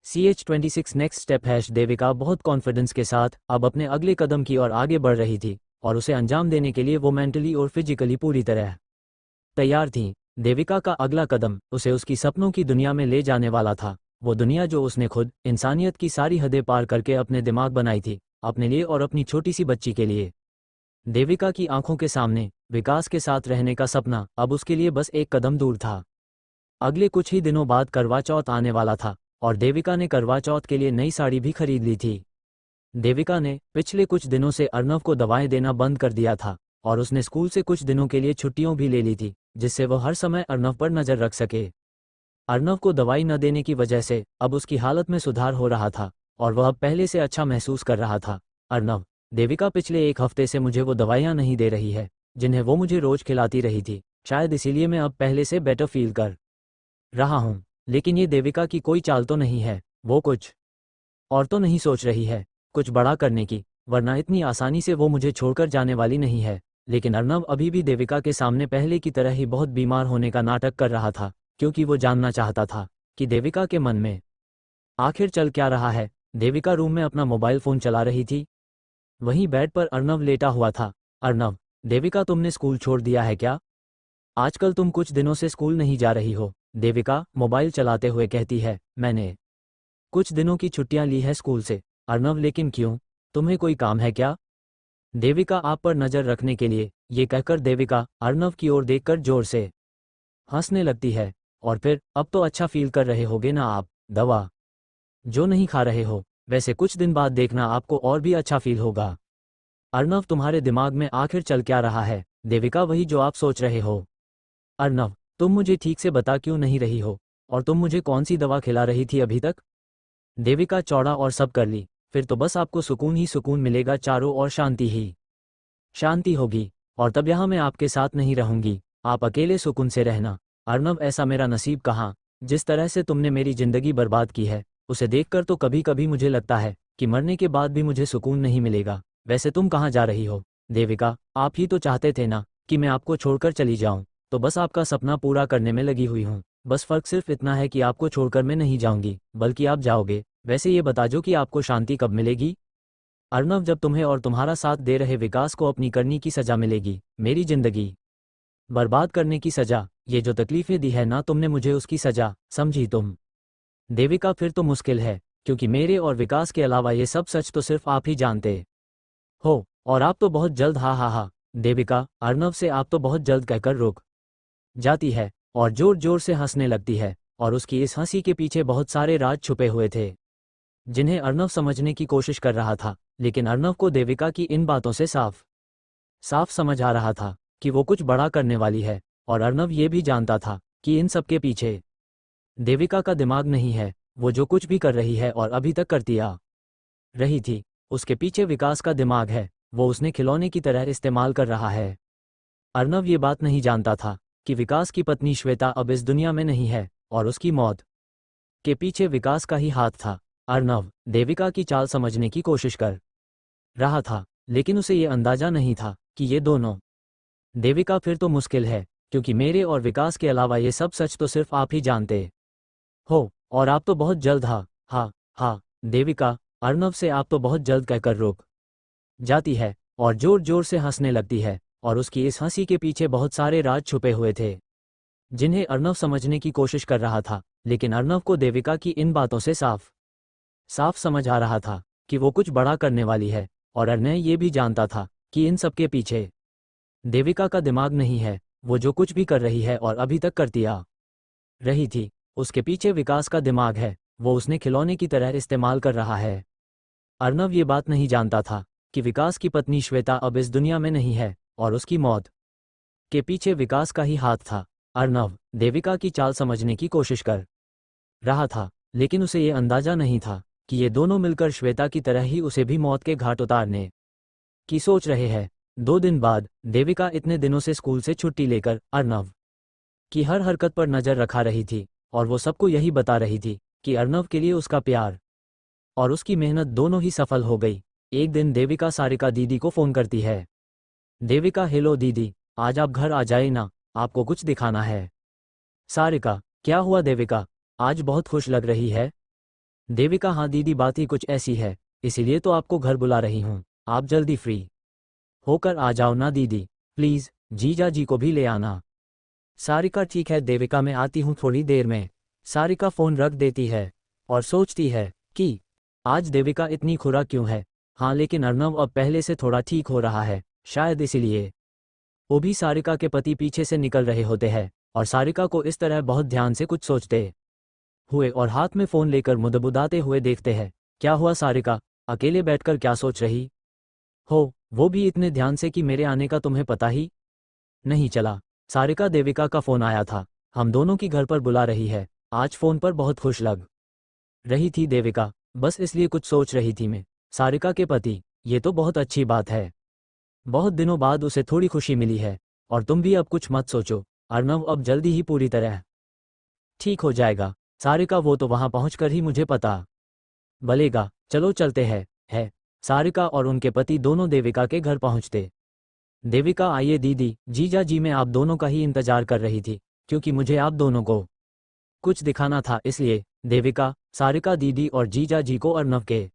CH26 next step Devika बहुत confidence के साथ अब अपने अगले कदम की ओर आगे बढ़ रही थी और उसे अंजाम देने के लिए वो मेंटली और फिजिकली पूरी तरह तैयार थी। देविका का अगला कदम उसे उसकी सपनों की दुनिया में ले जाने वाला था, वो दुनिया जो उसने खुद इंसानियत की सारी हदें पार करके अपने दिमाग बनाई थी, अपने लिए और अपनी छोटी सी बच्ची के लिए। देविका की आंखों के सामने विकास के साथ रहने का सपना अब उसके लिए बस एक कदम दूर था। अगले कुछ ही दिनों बाद करवा चौथ आने वाला था और देविका ने करवा चौथ के लिए नई साड़ी भी खरीद ली थी। देविका ने पिछले कुछ दिनों से अर्नव को दवाएं देना बंद कर दिया था और उसने स्कूल से कुछ दिनों के लिए छुट्टियों भी ले ली थी, जिससे वह हर समय अर्नव पर नजर रख सके। अर्नव को दवाई न देने की वजह से अब उसकी हालत में सुधार हो रहा था और वह अब पहले से अच्छा महसूस कर रहा था। अर्नव, देविका पिछले एक हफ्ते से मुझे वो दवाइयाँ नहीं दे रही है जिन्हें वो मुझे रोज खिलाती रही थी, शायद इसीलिए मैं अब पहले से बेटर फील कर रहा हूँ। लेकिन ये देविका की कोई चाल तो नहीं है, वो कुछ और तो नहीं सोच रही है कुछ बड़ा करने की, वरना इतनी आसानी से वो मुझे छोड़कर जाने वाली नहीं है। लेकिन अर्नव अभी भी देविका के सामने पहले की तरह ही बहुत बीमार होने का नाटक कर रहा था, क्योंकि वो जानना चाहता था कि देविका के मन में आखिर चल क्या रहा है। देविका रूम में अपना मोबाइल फ़ोन चला रही थी। वहीं बेड पर अर्नव लेटा हुआ था। अर्नव, देविका तुमने स्कूल छोड़ दिया है क्या? आजकल तुम कुछ दिनों से स्कूल नहीं जा रही हो। देविका मोबाइल चलाते हुए कहती है, मैंने कुछ दिनों की छुट्टियां ली है स्कूल से। अर्नव, लेकिन क्यों? तुम्हें कोई काम है क्या? देविका आप पर नजर रखने के लिए, ये कहकर देविका अर्नव की ओर देखकर जोर से हंसने लगती है। और फिर, अब तो अच्छा फील कर रहे होगे ना आप, दवा जो नहीं खा रहे हो, वैसे कुछ दिन बाद देखना आपको और भी अच्छा फील होगा। अर्नव, तुम्हारे दिमाग में आखिर चल क्या रहा है? देविका, वही जो आप सोच रहे हो। अर्नव, तुम मुझे ठीक से बता क्यों नहीं रही हो, और तुम मुझे कौन सी दवा खिला रही थी अभी तक? देविका, चौड़ा और सब कर ली, फिर तो बस आपको सुकून ही सुकून मिलेगा, चारों ओर शांति ही शांति होगी, और तब यहाँ मैं आपके साथ नहीं रहूंगी, आप अकेले सुकून से रहना। अर्नव, ऐसा मेरा नसीब कहाँ, जिस तरह से तुमने मेरी जिंदगी बर्बाद की है, उसे देखकर तो कभी कभी मुझे लगता है कि मरने के बाद भी मुझे सुकून नहीं मिलेगा। वैसे तुम कहाँ जा रही हो? देविका, आप ही तो चाहते थे ना कि मैं आपको छोड़कर चली जाऊं, तो बस आपका सपना पूरा करने में लगी हुई हूँ। बस फर्क सिर्फ इतना है कि आपको छोड़कर मैं नहीं जाऊंगी, बल्कि आप जाओगे। वैसे ये बता जो कि आपको शांति कब मिलेगी? अर्नव, जब तुम्हें और तुम्हारा साथ दे रहे विकास को अपनी करनी की सजा मिलेगी, मेरी जिंदगी बर्बाद करने की सजा। ये जो तकलीफें दी है ना तुमने मुझे, उसकी सजा, समझी तुम? देविका, फिर तो मुश्किल है, क्योंकि मेरे और विकास के अलावा ये सब सच तो सिर्फ आप ही जानते हो, और आप तो बहुत जल्द, हा हा हा। देविका अर्नव से आप तो बहुत जल्द कहकर रुक जाती है और जोर जोर से हंसने लगती है, और उसकी इस हंसी के पीछे बहुत सारे राज छुपे हुए थे जिन्हें अर्नव समझने की कोशिश कर रहा था। लेकिन अर्नव को देविका की इन बातों से साफ साफ समझ आ रहा था कि वो कुछ बड़ा करने वाली है, और अर्नव ये भी जानता था कि इन सबके पीछे देविका का दिमाग नहीं है। वो जो कुछ भी कर रही है और अभी तक करती आ रही थी, उसके पीछे विकास का दिमाग है, वो उसने खिलौने की तरह इस्तेमाल कर रहा है। अर्नव ये बात नहीं जानता था कि विकास की पत्नी श्वेता अब इस दुनिया में नहीं है, और उसकी मौत के पीछे विकास का ही हाथ था। अर्नव देविका की चाल समझने की कोशिश कर रहा था, लेकिन उसे ये अंदाजा नहीं था कि ये दोनों। देविका, फिर तो मुश्किल है, क्योंकि मेरे और विकास के अलावा ये सब सच तो सिर्फ आप ही जानते हो, और आप तो बहुत जल्द, हा। देविका अर्नव से आप तो बहुत जल्द कहकर रुक जाती है और जोर जोर से हंसने लगती है, और उसकी इस हंसी के पीछे बहुत सारे राज छुपे हुए थे जिन्हें अर्नव समझने की कोशिश कर रहा था। लेकिन अर्नव को देविका की इन बातों से साफ साफ समझ आ रहा था कि वो कुछ बड़ा करने वाली है, और अर्नव ये भी जानता था कि इन सबके पीछे देविका का दिमाग नहीं है। वो जो कुछ भी कर रही है और अभी तक करती आ रही थी, उसके पीछे विकास का दिमाग है, वो उसने खिलौने की तरह इस्तेमाल कर रहा है। अर्नव ये बात नहीं जानता था कि विकास की पत्नी श्वेता अब इस दुनिया में नहीं है, और उसकी मौत के पीछे विकास का ही हाथ था। अर्नव देविका की चाल समझने की कोशिश कर रहा था, लेकिन उसे ये अंदाजा नहीं था कि ये दोनों मिलकर श्वेता की तरह ही उसे भी मौत के घाट उतारने की सोच रहे हैं। 2 दिन बाद देविका इतने दिनों से स्कूल से छुट्टी लेकर अर्नव की हर हरकत पर नजर रखा रही थी, और वो सबको यही बता रही थी कि अर्नव के लिए उसका प्यार और उसकी मेहनत दोनों ही सफल हो गई। एक दिन देविका सारिका दीदी को फोन करती है। देविका, हेलो दीदी, आज आप घर आ जाए ना, आपको कुछ दिखाना है। सारिका, क्या हुआ देविका, आज बहुत खुश लग रही है? देविका हाँ दीदी, बात ही कुछ ऐसी है, इसीलिए तो आपको घर बुला रही हूँ। आप जल्दी फ्री होकर आ जाओ ना दीदी, प्लीज़ जीजा जी को भी ले आना। सारिका ठीक है देविका, मैं आती हूँ थोड़ी देर में। सारिका फ़ोन रख देती है और सोचती है कि आज देविका इतनी खुरा क्यों है। हाँ लेकिन अर्नव अब पहले से थोड़ा ठीक हो रहा है, शायद इसीलिए। वो भी सारिका के पति पीछे से निकल रहे होते हैं और सारिका को इस तरह बहुत ध्यान से कुछ सोचते हुए और हाथ में फ़ोन लेकर मुदबुदाते हुए देखते हैं। क्या हुआ सारिका, अकेले बैठकर क्या सोच रही हो, वो भी इतने ध्यान से कि मेरे आने का तुम्हें पता ही नहीं चला। सारिका, देविका का फ़ोन आया था, हम दोनों की घर पर बुला रही है। आज फ़ोन पर बहुत खुश लग रही थी देविका, बस इसलिए कुछ सोच रही थी मैं। सारिका के पति, ये तो बहुत अच्छी बात है, बहुत दिनों बाद उसे थोड़ी खुशी मिली है। और तुम भी अब कुछ मत सोचो, अर्नव अब जल्दी ही पूरी तरह ठीक हो जाएगा। सारिका, वो तो वहां पहुंचकर ही मुझे पता बलेगा, चलो चलते हैं। है सारिका और उनके पति दोनों देविका के घर पहुंचते। देविका, आइए दीदी, जीजा जी, मैं आप दोनों का ही इंतजार कर रही थी, क्योंकि मुझे आप दोनों को कुछ दिखाना था, इसलिए। देविका सारिका दीदी और जीजा जी को अर्नव के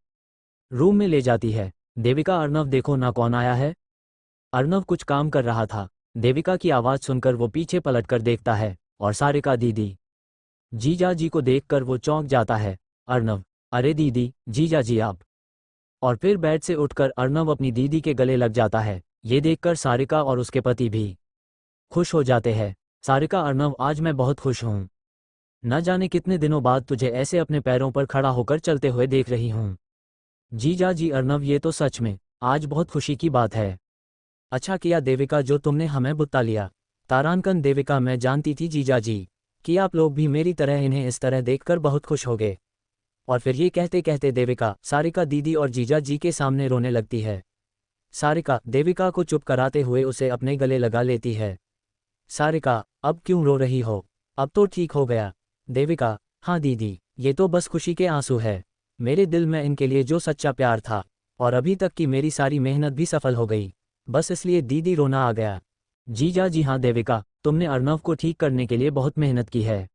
रूम में ले जाती है। देविका, अर्नव देखो ना कौन आया है। अर्नव कुछ काम कर रहा था। देविका की आवाज़ सुनकर वो पीछे पलटकर देखता है और सारिका दीदी जीजा जी को देखकर वो चौंक जाता है। अर्नव, अरे दीदी, जीजा जी आप। और फिर बेड से उठकर अर्नव अपनी दीदी के गले लग जाता है। ये देखकर सारिका और उसके पति भी खुश हो जाते हैं। सारिका, अर्नव आज मैं बहुत खुश हूँ, न जाने कितने दिनों बाद तुझे ऐसे अपने पैरों पर खड़ा होकर चलते हुए देख रही हूँ। जीजा जी, अर्नव ये तो सच में आज बहुत खुशी की बात है। अच्छा किया देविका जो तुमने हमें बुत्ता लिया। तारांकन, देविका मैं जानती थी जीजा जी कि आप लोग भी मेरी तरह इन्हें इस तरह देखकर बहुत खुश होगे। और फिर ये कहते कहते देविका सारिका दीदी और जीजा जी के सामने रोने लगती है। सारिका देविका को चुप कराते हुए उसे अपने गले लगा लेती है। सारिका, अब क्यों रो रही हो, अब तो ठीक हो गया। देविका, हाँ दीदी, ये तो बस खुशी के आंसू है। मेरे दिल में इनके लिए जो सच्चा प्यार था और अभी तक की मेरी सारी मेहनत भी सफल हो गई, बस इसलिए दीदी रोना आ गया। जीजा जी, हाँ देविका, तुमने अर्नव को ठीक करने के लिए बहुत मेहनत की है।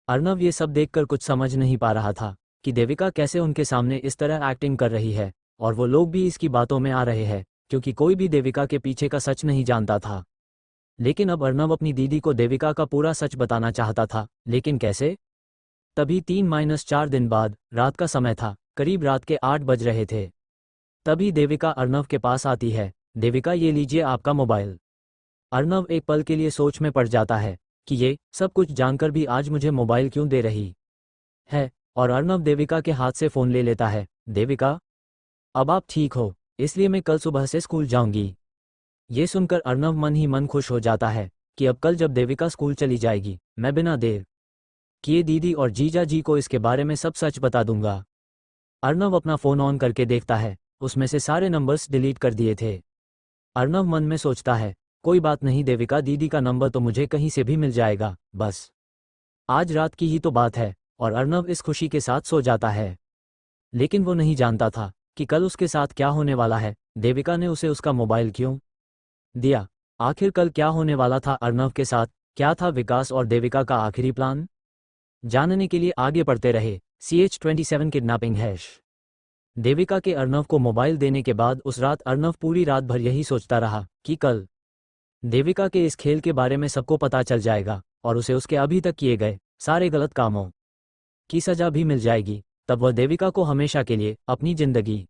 अर्नव ये सब देखकर कुछ समझ नहीं पा रहा था कि देविका कैसे उनके सामने इस तरह एक्टिंग कर रही है, और वो लोग भी इसकी बातों में आ रहे हैं, क्योंकि कोई भी देविका के पीछे का सच नहीं जानता था। लेकिन अब अर्नव अपनी दीदी को देविका का पूरा सच बताना चाहता था, लेकिन कैसे? तभी 3-4 दिन बाद रात का समय था, करीब रात के 8 बज रहे थे। तभी देविका अर्नव के पास आती है। देविका, ये लीजिए आपका मोबाइल। अर्नव एक पल के लिए सोच में पड़ जाता है कि ये सब कुछ जानकर भी आज मुझे मोबाइल क्यों दे रही है, और अर्नव देविका के हाथ से फ़ोन ले लेता है। देविका, अब आप ठीक हो, इसलिए मैं कल सुबह से स्कूल जाऊंगी। ये सुनकर अर्नव मन ही मन खुश हो जाता है कि अब कल जब देविका स्कूल चली जाएगी, मैं बिना देर किए दीदी और जीजा जी को इसके बारे में सब सच बता दूंगा। अर्नव अपना फ़ोन ऑन करके देखता है, उसमें से सारे नंबर्स डिलीट कर दिए थे। अर्नव मन में सोचता है, कोई बात नहीं, देविका दीदी का नंबर तो मुझे कहीं से भी मिल जाएगा, बस आज रात की ही तो बात है। और अर्नव इस खुशी के साथ सो जाता है। लेकिन वो नहीं जानता था कि कल उसके साथ क्या होने वाला है। देविका ने उसे उसका मोबाइल क्यों दिया? आखिर कल क्या होने वाला था अर्नव के साथ? क्या था विकास और देविका का आखिरी प्लान? जानने के लिए आगे बढ़ते रहे। CH27 kidnapping hash. देविका के अर्नव को मोबाइल देने के बाद उस रात अर्नव पूरी रात भर यही सोचता रहा कि कल देविका के इस खेल के बारे में सबको पता चल जाएगा और उसे उसके अभी तक किए गए सारे गलत कामों की सजा भी मिल जाएगी। तब वह देविका को हमेशा के लिए अपनी जिंदगी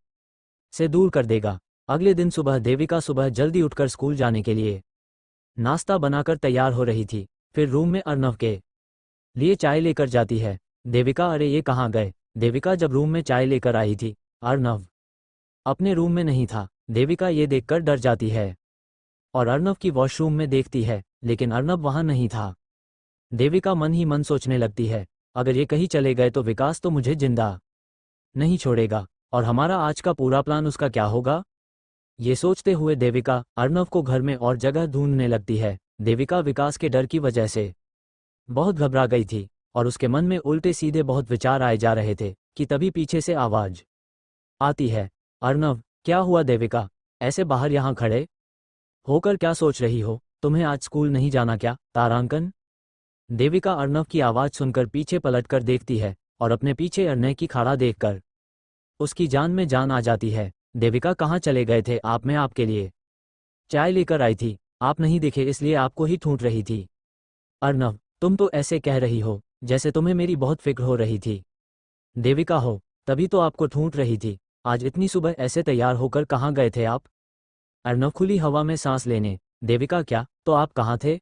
से दूर कर देगा। अगले दिन सुबह देविका सुबह जल्दी उठकर स्कूल जाने के लिए नाश्ता बनाकर तैयार हो रही थी। फिर रूम में अर्नव के लिए चाय लेकर जाती है। देविका, अरे ये कहाँ गए? देविका जब रूम में चाय लेकर आई थी, अर्नव अपने रूम में नहीं था। देविका ये देखकर डर जाती है और अर्नव की वॉशरूम में देखती है, लेकिन अर्नव वहाँ नहीं था। देविका मन ही मन सोचने लगती है, अगर ये कहीं चले गए तो विकास तो मुझे जिंदा नहीं छोड़ेगा, और हमारा आज का पूरा प्लान उसका क्या होगा? ये सोचते हुए देविका अर्नव को घर में और जगह ढूंढने लगती है। देविका विकास के डर की वजह से बहुत घबरा गई थी और उसके मन में उल्टे सीधे बहुत विचार आए जा रहे थे कि तभी पीछे से आवाज आती है, अर्नव, क्या हुआ देविका, ऐसे बाहर यहाँ खड़े होकर क्या सोच रही हो? तुम्हें आज स्कूल नहीं जाना क्या? तारांकन। देविका अर्नव की आवाज़ सुनकर पीछे पलटकर देखती है और अपने पीछे अर्नय की खाड़ा देखकर उसकी जान में जान आ जाती है। देविका, कहाँ चले गए थे आप? मैं आपके लिए चाय लेकर आई थी, आप नहीं दिखे इसलिए आपको ही ढूंढ रही थी। अर्नव, तुम तो ऐसे कह रही हो जैसे तुम्हें मेरी बहुत फिक्र हो रही थी। देविका, हो तभी तो आपको ढूंढ रही थी। आज इतनी सुबह ऐसे तैयार होकर कहाँ गए थे आप? अर्नव, खुली हवा में सांस लेने। देविका, क्या? तो आप कहाँ थे?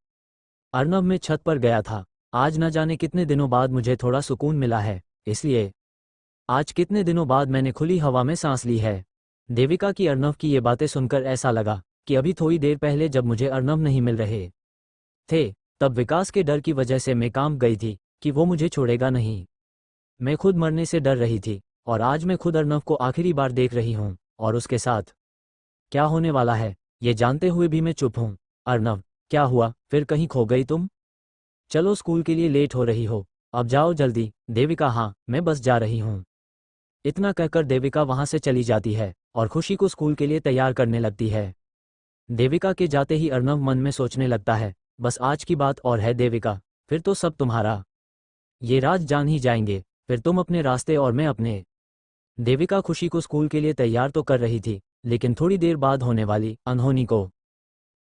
अर्नव, मैं छत पर गया था। आज न जाने कितने दिनों बाद मुझे थोड़ा सुकून मिला है, इसलिए आज कितने दिनों बाद मैंने खुली हवा में सांस ली है। देविका की अर्नव की ये बातें सुनकर ऐसा लगा कि अभी थोड़ी देर पहले जब मुझे अर्नव नहीं मिल रहे थे तब विकास के डर की वजह से मैं काम गई थी कि वो मुझे छोड़ेगा नहीं। मैं खुद मरने से डर रही थी और आज मैं खुद अर्नव को आखिरी बार देख रही हूँ और उसके साथ क्या होने वाला है ये जानते हुए भी मैं चुप हूँ। अर्नव, क्या हुआ? फिर कहीं खो गई तुम? चलो, स्कूल के लिए लेट हो रही हो, अब जाओ जल्दी। देविका, हाँ मैं बस जा रही हूँ। इतना कहकर देविका वहां से चली जाती है और खुशी को स्कूल के लिए तैयार करने लगती है। देविका के जाते ही अर्नव मन में सोचने लगता है, बस आज की बात और है देविका, फिर तो सब तुम्हारा ये राज जान ही जाएंगे, फिर तुम अपने रास्ते और मैं अपने। देविका खुशी को स्कूल के लिए तैयार तो कर रही थी, लेकिन थोड़ी देर बाद होने वाली अनहोनी को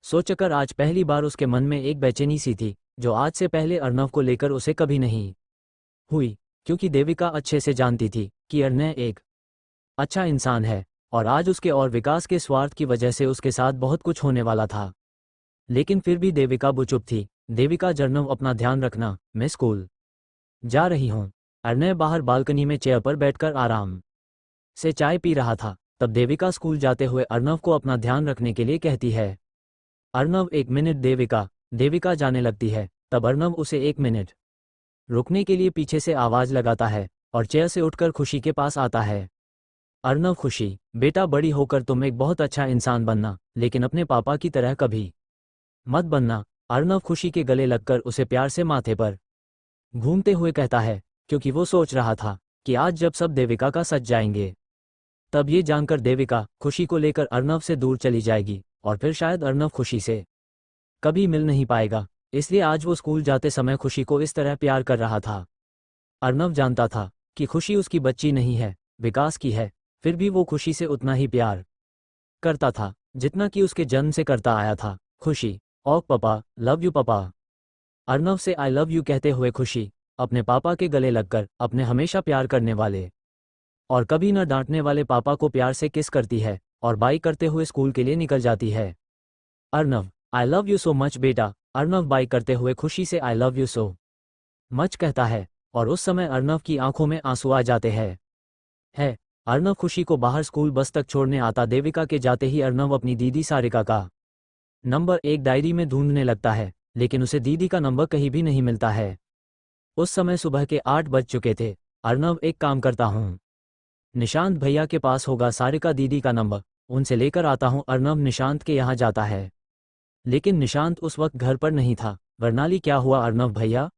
सोचकर आज पहली बार उसके मन में एक बेचैनी सी थी, जो आज से पहले अर्नव को लेकर उसे कभी नहीं हुई, क्योंकि देविका अच्छे से जानती थी कि अर्नय एक अच्छा इंसान है और आज उसके और विकास के स्वार्थ की वजह से उसके साथ बहुत कुछ होने वाला था। लेकिन फिर भी देविका चुप थी। देविका, जर्नव, अपना ध्यान रखना, मैं स्कूल जा रही हूँ। अर्नय बाहर बालकनी में चेयर पर बैठकर आराम से चाय पी रहा था। तब देविका स्कूल जाते हुए अर्नव को अपना ध्यान रखने के लिए कहती है। अर्नव, 1 मिनट। देविका देविका जाने लगती है। तब अर्नव उसे 1 मिनट रुकने के लिए पीछे से आवाज लगाता है और चेयर से उठकर खुशी के पास आता है। अर्नव, खुशी बेटा, बड़ी होकर तुम एक बहुत अच्छा इंसान बनना, लेकिन अपने पापा की तरह कभी मत बनना। अर्नव खुशी के गले लगकर उसे प्यार से माथे पर घूमते हुए कहता है, क्योंकि वो सोच रहा था कि आज जब सब देविका का सच जाएंगे तब ये जानकर देविका खुशी को लेकर अर्नव से दूर चली जाएगी और फिर शायद अर्नव खुशी से कभी मिल नहीं पाएगा। इसलिए आज वो स्कूल जाते समय खुशी को इस तरह प्यार कर रहा था। अर्नव जानता था कि खुशी उसकी बच्ची नहीं है, विकास की है, फिर भी वो खुशी से उतना ही प्यार करता था जितना कि उसके जन्म से करता आया था। खुशी, ओ पापा, लव यू पापा। अर्नव से आई लव यू कहते हुए खुशी अपने पापा के गले लगकर अपने हमेशा प्यार करने वाले और कभी न डांटने वाले पापा को प्यार से किस करती है और बाई करते हुए स्कूल के लिए निकल जाती है। Arnav, I love you so much बेटा। अर्नव बाई करते हुए खुशी से I love you so much कहता है और उस समय अर्नव की आंखों में आंसू आ जाते हैं। अर्नव खुशी को बाहर स्कूल बस तक छोड़ने आता। देविका के जाते ही अर्नव अपनी दीदी सारिका का नंबर एक डायरी में ढूंढने लगता है, लेकिन उसे दीदी का नंबर कहीं भी नहीं मिलता है। उस समय सुबह के 8 बज चुके थे। अर्नव, एक काम करता हूँ, निशांत भैया के पास होगा सारिका दीदी का नंबर, उनसे लेकर आता हूँ। अर्नव निशांत के यहाँ जाता है, लेकिन निशांत उस वक्त घर पर नहीं था। वर्णाली, क्या हुआ अर्नव भैया?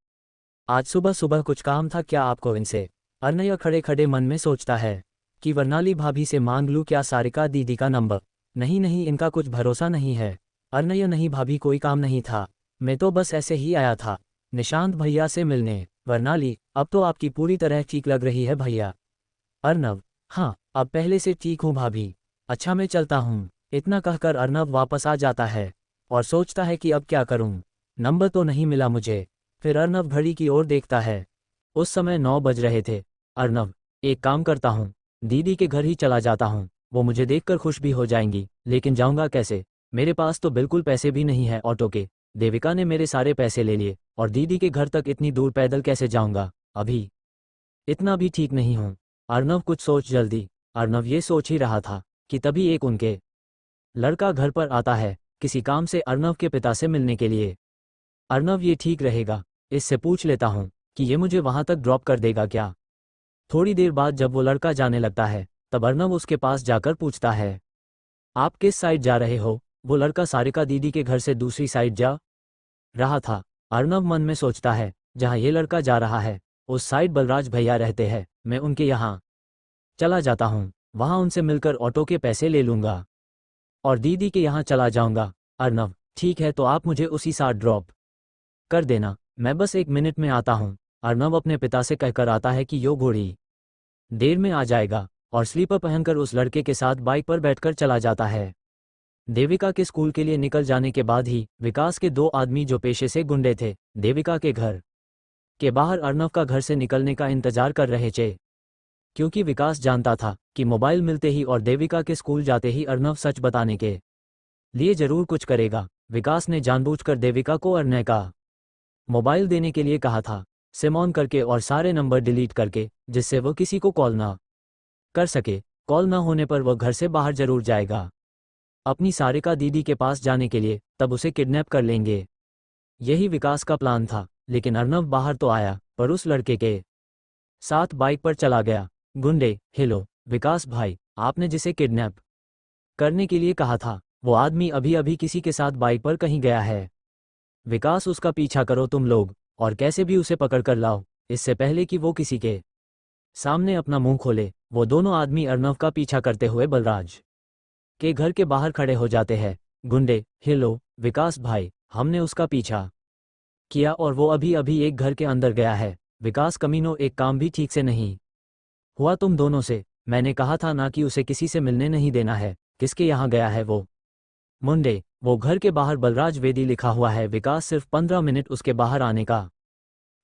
आज सुबह सुबह कुछ काम था क्या आपको इनसे? अर्नय खड़े खड़े मन में सोचता है कि वर्णाली भाभी से मांग लूँ क्या सारिका दीदी का नंबर? नहीं नहीं, इनका कुछ भरोसा नहीं है। अर्नय, नहीं भाभी, कोई काम नहीं था, मैं तो बस ऐसे ही आया था निशांत भैया से मिलने। वर्णाली, अब तो आपकी पूरी तरह ठीक लग रही है भैया। अर्नव, हाँ अब पहले से ठीक हूँ भाभी। अच्छा मैं चलता हूँ। इतना कहकर अर्नव वापस आ जाता है और सोचता है कि अब क्या करूँ, नंबर तो नहीं मिला मुझे। फिर अर्नव घड़ी की ओर देखता है। उस समय 9 बज रहे थे। अर्नव, एक काम करता हूँ, दीदी के घर ही चला जाता हूँ, वो मुझे देखकर खुश भी हो जाएंगी, लेकिन जाऊँगा कैसे? मेरे पास तो बिल्कुल पैसे भी नहीं है ऑटो के। देविका ने मेरे सारे पैसे ले लिए और दीदी के घर तक इतनी दूर पैदल कैसे जाऊँगा? अभी इतना भी ठीक नहीं हूँ। अर्नव कुछ सोच जल्दी। अर्नव ये सोच ही रहा था कि तभी एक उनके लड़का घर पर आता है किसी काम से अर्नव के पिता से मिलने के लिए। अर्नव, ये ठीक रहेगा, इससे पूछ लेता हूँ कि ये मुझे वहां तक ड्रॉप कर देगा क्या? थोड़ी देर बाद जब वो लड़का जाने लगता है तब अर्नव उसके पास जाकर पूछता है, आप किस साइड जा रहे हो? वो लड़का सारिका दीदी के घर से दूसरी साइड जा रहा था। अर्नव मन में सोचता है, जहाँ ये लड़का जा रहा है उस साइड बलराज भैया रहते हैं, मैं उनके यहाँ चला जाता हूँ, वहाँ उनसे मिलकर ऑटो के पैसे ले लूँगा और दीदी के यहाँ चला जाऊँगा। अर्नव, ठीक है, तो आप मुझे उसी साथ ड्रॉप कर देना, मैं बस 1 मिनट में आता हूँ। अर्नव अपने पिता से कहकर आता है कि यो घोड़ी देर में आ जाएगा, और स्लीपर पहनकर उस लड़के के साथ बाइक पर बैठकर चला जाता है। देविका के स्कूल के लिए निकल जाने के बाद ही विकास के दो आदमी जो पेशे से गुंडे थे, देविका के घर के बाहर अर्नव का घर से निकलने का इंतजार कर रहे थे, क्योंकि विकास जानता था कि मोबाइल मिलते ही और देविका के स्कूल जाते ही अर्नव सच बताने के लिए जरूर कुछ करेगा। विकास ने जानबूझकर देविका को अर्नव का मोबाइल देने के लिए कहा था, सिम ऑन करके और सारे नंबर डिलीट करके, जिससे वो किसी को कॉल ना कर सके। कॉल ना होने पर वह घर से बाहर जरूर जाएगा अपनी सारिका दीदी के पास जाने के लिए, तब उसे किडनैप कर लेंगे। यही विकास का प्लान था, लेकिन अर्नव बाहर तो आया पर उस लड़के के साथ बाइक पर चला गया। गुंडे, हेलो विकास भाई, आपने जिसे किडनैप करने के लिए कहा था, वो आदमी अभी अभी किसी के साथ बाइक पर कहीं गया है। विकास, उसका पीछा करो तुम लोग, और कैसे भी उसे पकड़ कर लाओ, इससे पहले कि वो किसी के सामने अपना मुंह खोले। वो दोनों आदमी अर्नव का पीछा करते हुए बलराज के घर के बाहर खड़े हो जाते हैं। गुंडे, हेलो विकास भाई, हमने उसका पीछा किया और वो अभी अभी एक घर के अंदर गया है। विकास कमीनो, एक काम भी ठीक से नहीं हुआ तुम दोनों से। मैंने कहा था ना कि उसे किसी से मिलने नहीं देना है। किसके यहाँ गया है वो? मुंडे, वो घर के बाहर बलराज वेदी लिखा हुआ है। विकास, सिर्फ 15 मिनट उसके बाहर आने का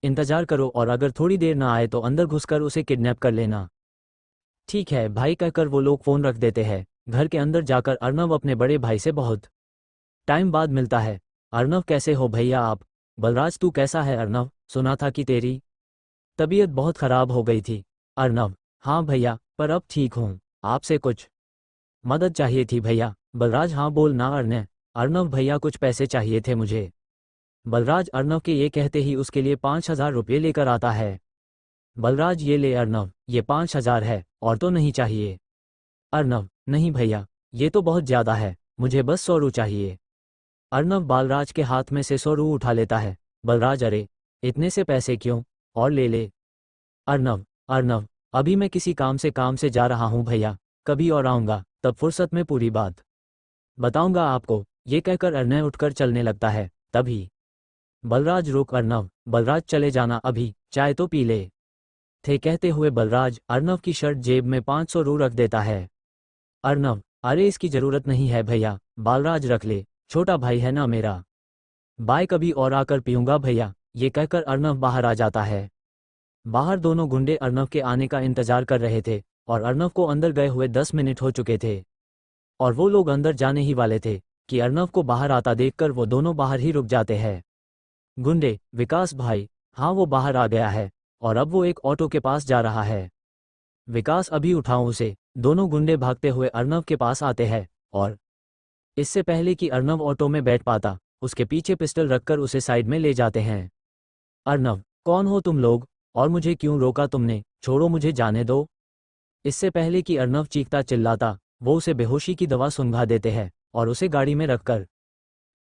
इंतजार करो, और अगर थोड़ी देर ना आए तो अंदर घुसकर उसे किडनैप कर लेना। ठीक है भाई, कहकर वो लोग फोन रख देते हैं। घर के अंदर जाकर अर्नव अपने बड़े भाई से बहुत टाइम बाद मिलता है। अर्नव, कैसे हो भैया आप? बलराज, तू कैसा है अर्नव? सुना था कि तेरी तबीयत बहुत खराब हो गई थी। अर्नव, हाँ भैया, पर अब ठीक हूँ। आपसे कुछ मदद चाहिए थी भैया। बलराज, हाँ बोल ना अर्नव भैया, कुछ पैसे चाहिए थे मुझे। बलराज अर्नव के ये कहते ही उसके लिए 5,000 रुपये लेकर आता है। बलराज, ये ले अर्नव, ये 5,000 है, और तो नहीं चाहिए? अर्नव, नहीं भैया, ये तो बहुत ज़्यादा है, मुझे बस 100 रू चाहिए। अर्नव बालराज के हाथ में से 100 रू उठा लेता है। बलराज, अरे इतने से पैसे क्यों, और ले ले। अर्नव, अभी मैं किसी काम से जा रहा हूँ भैया, कभी और आऊँगा, तब फुर्सत में पूरी बात बताऊंगा आपको। ये कहकर अर्नव उठकर चलने लगता है। तभी बलराज, रोक अर्नव, बलराज चले जाना अभी, चाय तो पी ले थे। कहते हुए बलराज अर्नव की शर्ट जेब में 500 रू रख देता है। अर्नव, अरे इसकी जरूरत नहीं है भैया। बालराज, रख ले, छोटा भाई है ना मेरा। बाय, कभी और आकर पीऊंगा भैया। ये कहकर अर्नव बाहर आ जाता है। बाहर दोनों गुंडे अर्नव के आने का इंतजार कर रहे थे, और अर्नव को अंदर गए हुए 10 मिनट हो चुके थे, और वो लोग अंदर जाने ही वाले थे कि अर्नव को बाहर आता देखकर वो दोनों बाहर ही रुक जाते हैं। गुंडे, विकास भाई, हाँ वो बाहर आ गया है, और अब वो एक ऑटो के पास जा रहा है। विकास, अभी उठाऊं उसे? दोनों गुंडे भागते हुए अर्नव के पास आते हैं, और इससे पहले कि अर्नव ऑटो में बैठ पाता, उसके पीछे पिस्टल रखकर उसे साइड में ले जाते हैं। अर्नव, कौन हो तुम लोग, और मुझे क्यों रोका तुमने? छोड़ो, मुझे जाने दो। इससे पहले कि अर्नव चीखता चिल्लाता, वो उसे बेहोशी की दवा सुंघा देते हैं और उसे गाड़ी में रखकर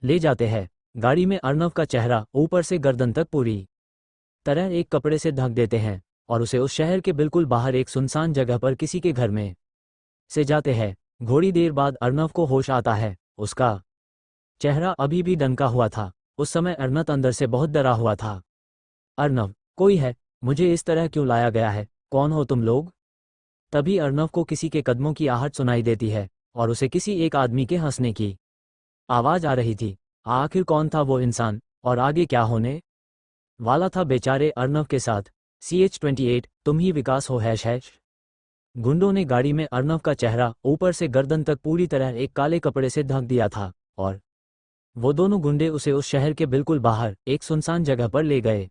ले जाते हैं। गाड़ी में अर्नव का चेहरा ऊपर से गर्दन तक पूरी तरह एक कपड़े से ढक देते हैं, और उसे उस शहर के बिल्कुल बाहर एक सुनसान जगह पर किसी के घर में से जाते हैं। थोड़ी देर बाद अर्नव को होश आता है। उसका चेहरा अभी भी डंका हुआ था। उस समय अर्नव अंदर से बहुत डरा हुआ था। अर्नव, कोई है? मुझे इस तरह क्यों लाया गया है? कौन हो तुम लोग? तभी अर्नव को किसी के कदमों की आहट सुनाई देती है, और उसे किसी एक आदमी के हंसने की आवाज आ रही थी। आखिर कौन था वो इंसान, और आगे क्या होने वाला था बेचारे अर्नव के साथ? CH-28, तुम ही विकास हो? हैश। गुंडों ने गाड़ी में अर्नव का चेहरा ऊपर से गर्दन तक पूरी तरह एक काले कपड़े से ढक दिया था, और वो दोनों गुंडे उसे उस शहर के बिल्कुल बाहर एक सुनसान जगह पर ले गए।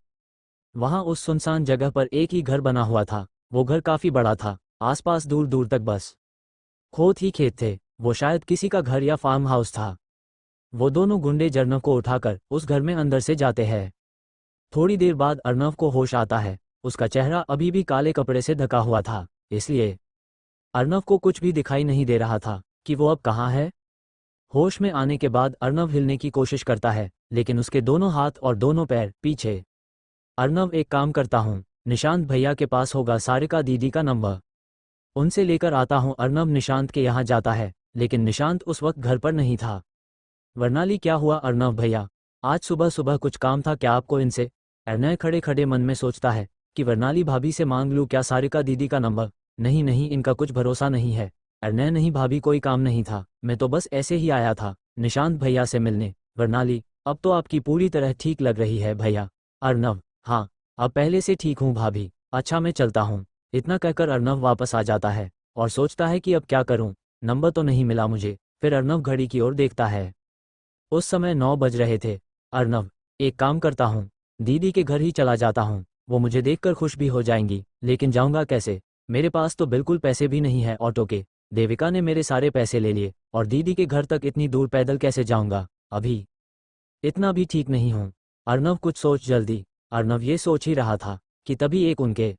वहां उस सुनसान जगह पर एक ही घर बना हुआ था। वो घर काफी बड़ा था, आसपास दूर दूर तक बस खेत ही खेत थे। वो शायद किसी का घर या फार्म हाउस था। वो दोनों गुंडे अर्नव को उठाकर उस घर में अंदर से जाते हैं। थोड़ी देर बाद अर्नव को होश आता है। उसका चेहरा अभी भी काले कपड़े से ढका हुआ था, इसलिए अर्नव को कुछ भी दिखाई नहीं दे रहा था कि वो अब कहाँ है। होश में आने के बाद अर्नव हिलने की कोशिश करता है, लेकिन उसके दोनों हाथ और दोनों पैर पीछे। अर्नव, एक काम करता हूँ, निशांत भैया के पास होगा सारिका दीदी का नंबर, उनसे लेकर आता हूँ। अर्नव निशांत के यहाँ जाता है, लेकिन निशांत उस वक्त घर पर नहीं था। वर्णाली, क्या हुआ अर्नव भैया? आज सुबह सुबह कुछ काम था क्या आपको इनसे? अर्नय खड़े खड़े मन में सोचता है कि वर्णाली भाभी से मांग लूँ क्या सारिका दीदी का नंबर। नहीं नहीं, इनका कुछ भरोसा नहीं है। अर्नय नहीं भाभी, कोई काम नहीं था, मैं तो बस ऐसे ही आया था निशांत भैया से मिलने। वर्णाली, अब तो आपकी पूरी तरह ठीक लग रही है भैया। अर्नव, हाँ अब पहले से ठीक हूँ भाभी। अच्छा मैं चलता हूँ। इतना कहकर अर्नव वापस आ जाता है और सोचता है कि अब क्या करूँ, नंबर तो नहीं मिला मुझे। फिर अर्नव घड़ी की ओर देखता है। उस समय 9 बज रहे थे। अर्नव, एक काम करता हूँ, दीदी के घर ही चला जाता हूँ, वो मुझे देखकर खुश भी हो जाएंगी, लेकिन जाऊँगा कैसे? मेरे पास तो बिल्कुल पैसे भी नहीं है ऑटो के। देविका ने मेरे सारे पैसे ले लिए और दीदी के घर तक इतनी दूर पैदल कैसे जाऊँगा? अभी इतना भी ठीक नहीं हूँ। अर्नव कुछ सोच जल्दी। अर्नव ये सोच ही रहा था कि तभी एक उनके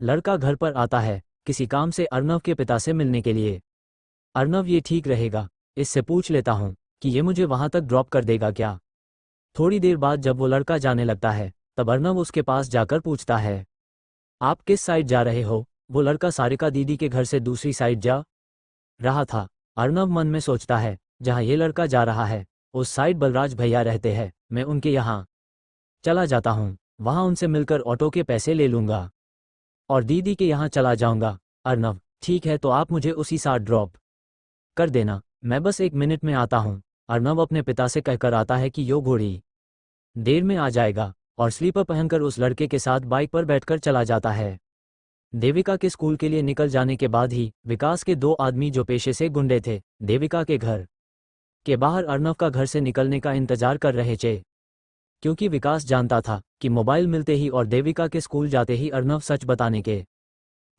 लड़का घर पर आता है किसी काम से अर्नव के पिता से मिलने के लिए। अर्नव, ये ठीक रहेगा, इससे पूछ लेता हूँ कि ये मुझे वहां तक ड्रॉप कर देगा क्या? थोड़ी देर बाद जब वो लड़का जाने लगता है तब अर्नव उसके पास जाकर पूछता है, आप किस साइड जा रहे हो? वो लड़का सारिका दीदी के घर से दूसरी साइड जा रहा था। अर्नव मन में सोचता है, जहाँ ये लड़का जा रहा है उस साइड बलराज भैया रहते हैं, मैं उनके यहाँ चला जाता हूँ, वहाँ उनसे मिलकर ऑटो के पैसे ले लूँगा और दीदी के यहाँ चला जाऊँगा। अर्नव, ठीक है तो आप मुझे उसी साथ ड्रॉप कर देना, मैं बस 1 मिनट में आता हूँ। अर्नव अपने पिता से कहकर आता है कि यो घोड़ी देर में आ जाएगा और स्लीपर पहनकर उस लड़के के साथ बाइक पर बैठकर चला जाता है। देविका के स्कूल के लिए निकल जाने के बाद ही विकास के 2 आदमी जो पेशे से गुंडे थे देविका के घर के बाहर अर्नव का घर से निकलने का इंतजार कर रहे थे, क्योंकि विकास जानता था कि मोबाइल मिलते ही और देविका के स्कूल जाते ही अर्नव सच बताने के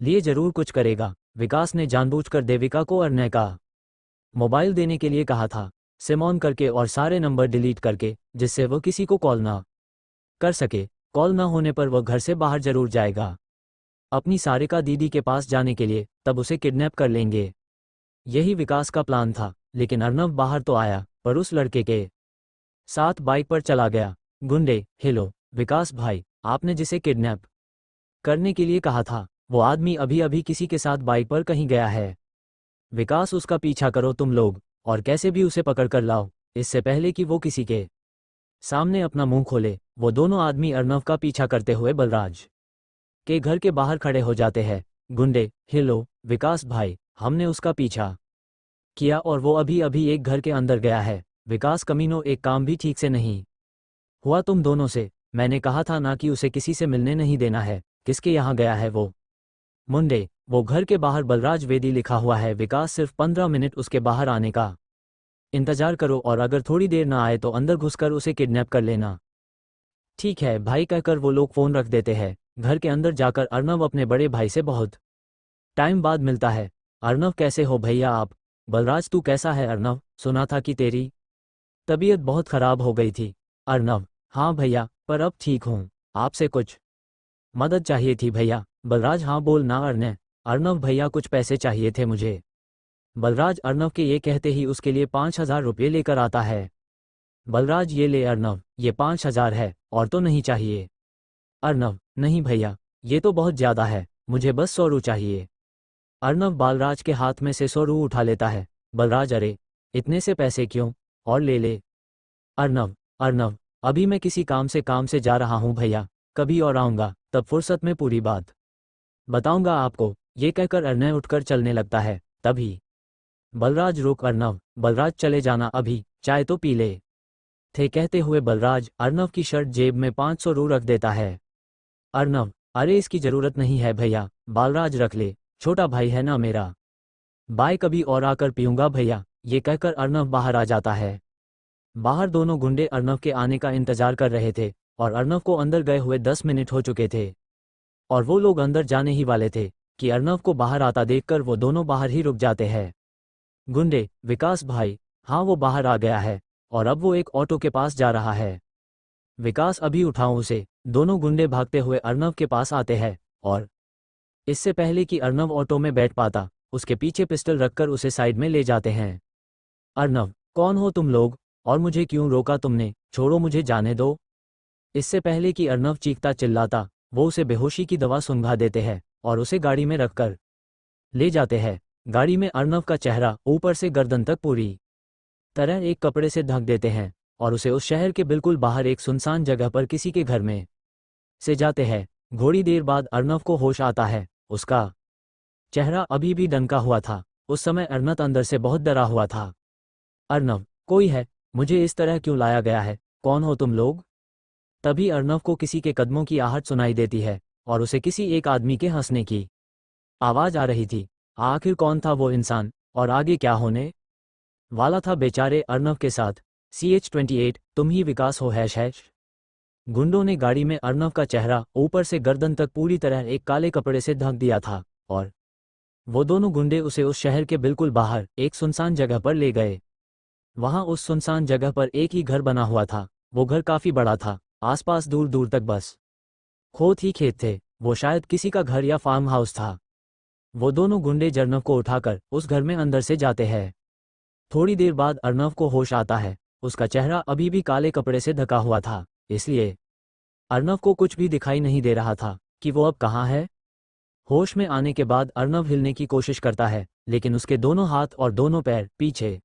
लिए जरूर कुछ करेगा। विकास ने जानबूझकर देविका को अर्नव का मोबाइल देने के लिए कहा था, सिम ऑन करके और सारे नंबर डिलीट करके, जिससे वो किसी को कॉल ना कर सके। कॉल ना होने पर वह घर से बाहर जरूर जाएगा अपनी सारिका दीदी के पास जाने के लिए, तब उसे किडनैप कर लेंगे। यही विकास का प्लान था, लेकिन अर्नव बाहर तो आया पर उस लड़के के साथ बाइक पर चला गया। गुंडे, हेलो विकास भाई, आपने जिसे किडनैप करने के लिए कहा था वो आदमी अभी अभी किसी के साथ बाइक पर कहीं गया है। विकास, उसका पीछा करो तुम लोग और कैसे भी उसे पकड़ कर लाओ, इससे पहले कि वो किसी के सामने अपना मुंह खोले। वो दोनों आदमी अर्नव का पीछा करते हुए बलराज के घर के बाहर खड़े हो जाते हैं। गुंडे, हेलो विकास भाई, हमने उसका पीछा किया और वो अभी अभी एक घर के अंदर गया है। विकास कमीनों, एक काम भी ठीक से नहीं हुआ तुम दोनों से। मैंने कहा था ना कि उसे किसी से मिलने नहीं देना है। किसके यहाँ गया है वो? मुंडे, वो घर के बाहर बलराज वेदी लिखा हुआ है। विकास, सिर्फ 15 मिनट उसके बाहर आने का इंतजार करो और अगर थोड़ी देर ना आए तो अंदर घुसकर उसे किडनैप कर लेना। ठीक है भाई कहकर वो लोग फोन रख देते हैं। घर के अंदर जाकर अर्नव अपने बड़े भाई से बहुत टाइम बाद मिलता है। अर्नव, कैसे हो भैया आप? बलराज, तू कैसा है अर्नव? सुना था कि तेरी तबीयत बहुत खराब हो गई थी। अर्नव, हाँ भैया, पर अब ठीक हूँ। आपसे कुछ मदद चाहिए थी भैया। बलराज, हाँ बोल ना अर्नव। अर्नव, भैया कुछ पैसे चाहिए थे मुझे। बलराज अर्नव के ये कहते ही उसके लिए 5,000 रुपये लेकर आता है। बलराज, ये ले अर्नव, ये 5,000 है, और तो नहीं चाहिए? अर्नव, नहीं भैया, ये तो बहुत ज़्यादा है, मुझे बस 100 रू चाहिए। अर्नव बालराज के हाथ में से 100 रू उठा लेता है। बलराज, अरे इतने से पैसे क्यों, और ले ले। अर्नव, अभी मैं किसी काम से जा रहा हूँ भैया, कभी और आऊँगा, तब फुर्सत में पूरी बात बताऊँगा आपको। ये कहकर अर्नव उठकर चलने लगता है। तभी बलराज, रुक अर्नव, बलराज चले जाना अभी, चाय तो पी ले थे। कहते हुए बलराज अर्नव की शर्ट जेब में 500 रू रख देता है। अर्नव, अरे इसकी जरूरत नहीं है भैया, बालराज रख ले, छोटा भाई है ना मेरा। बाय, कभी और आकर पीऊँगा भैया। ये कहकर अर्नव बाहर आ जाता है। बाहर दोनों गुंडे अर्नव के आने का इंतजार कर रहे थे और अर्नव को अंदर गए हुए 10 मिनट हो चुके थे और वो लोग अंदर जाने ही वाले थे कि अर्नव को बाहर आता देखकर वो दोनों बाहर ही रुक जाते हैं। गुंडे, विकास भाई, हाँ वो बाहर आ गया है और अब वो एक ऑटो के पास जा रहा है। विकास, अभी उठाऊं उसे। दोनों गुंडे भागते हुए अर्नव के पास आते हैं और इससे पहले कि अर्नव ऑटो में बैठ पाता, उसके पीछे पिस्टल रखकर उसे साइड में ले जाते हैं। अर्नव, कौन हो तुम लोग और मुझे क्यों रोका तुमने? छोड़ो, मुझे जाने दो। इससे पहले कि अर्नव चीखता चिल्लाता, वो उसे बेहोशी की दवा सुंघा देते हैं और उसे गाड़ी में रखकर ले जाते हैं। गाड़ी में अर्नव का चेहरा ऊपर से गर्दन तक पूरी तरह एक कपड़े से ढक देते हैं और उसे उस शहर के बिल्कुल बाहर एक सुनसान जगह पर किसी के घर में से जाते हैं। थोड़ी देर बाद अर्नव को होश आता है। उसका चेहरा अभी भी डंका हुआ था। उस समय अर्नव अंदर से बहुत डरा हुआ था। अर्नव, कोई है? मुझे इस तरह क्यों लाया गया है? कौन हो तुम लोग? तभी अर्नव को किसी के कदमों की आहट सुनाई देती है और उसे किसी एक आदमी के हंसने की आवाज आ रही थी। आखिर कौन था वो इंसान और आगे क्या होने वाला था बेचारे अर्नव के साथ? CH-28, तुम ही विकास हो? हैश। गुंडों ने गाड़ी में अर्नव का चेहरा ऊपर से गर्दन तक पूरी तरह एक काले कपड़े से ढक दिया था और वो दोनों गुंडे उसे उस शहर के बिल्कुल बाहर एक सुनसान जगह पर ले गए। वहां उस सुनसान जगह पर एक ही घर बना हुआ था। वो घर काफी बड़ा था। आसपास दूर दूर तक बस खेत ही खेत थे। वो शायद किसी का घर या फार्म हाउस था। वो दोनों गुंडे अर्नव को उठाकर उस घर में अंदर से जाते हैं। थोड़ी देर बाद अर्नव को होश आता है। उसका चेहरा अभी भी काले कपड़े से ढका हुआ था, इसलिए अर्नव को कुछ भी दिखाई नहीं दे रहा था कि वो अब कहाँ है। होश में आने के बाद अर्नव हिलने की कोशिश करता है, लेकिन उसके दोनों हाथ और दोनों पैर पीछे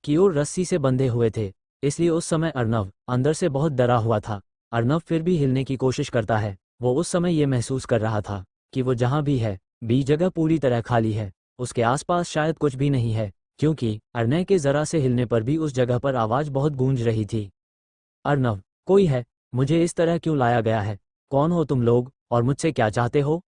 की ओर रस्सी से बंधे हुए थे, इसलिए उस समय अर्नव अंदर से बहुत डरा हुआ था। अर्नव फिर भी हिलने की कोशिश करता है। वो उस समय ये महसूस कर रहा था कि वो जहाँ भी है जगह पूरी तरह खाली है। उसके आसपास शायद कुछ भी नहीं है, क्योंकि अर्नव के जरा से हिलने पर भी उस जगह पर आवाज बहुत गूंज रही थी। अर्नव, कोई है? मुझे इस तरह क्यों लाया गया है? कौन हो तुम लोग और मुझसे क्या चाहते हो?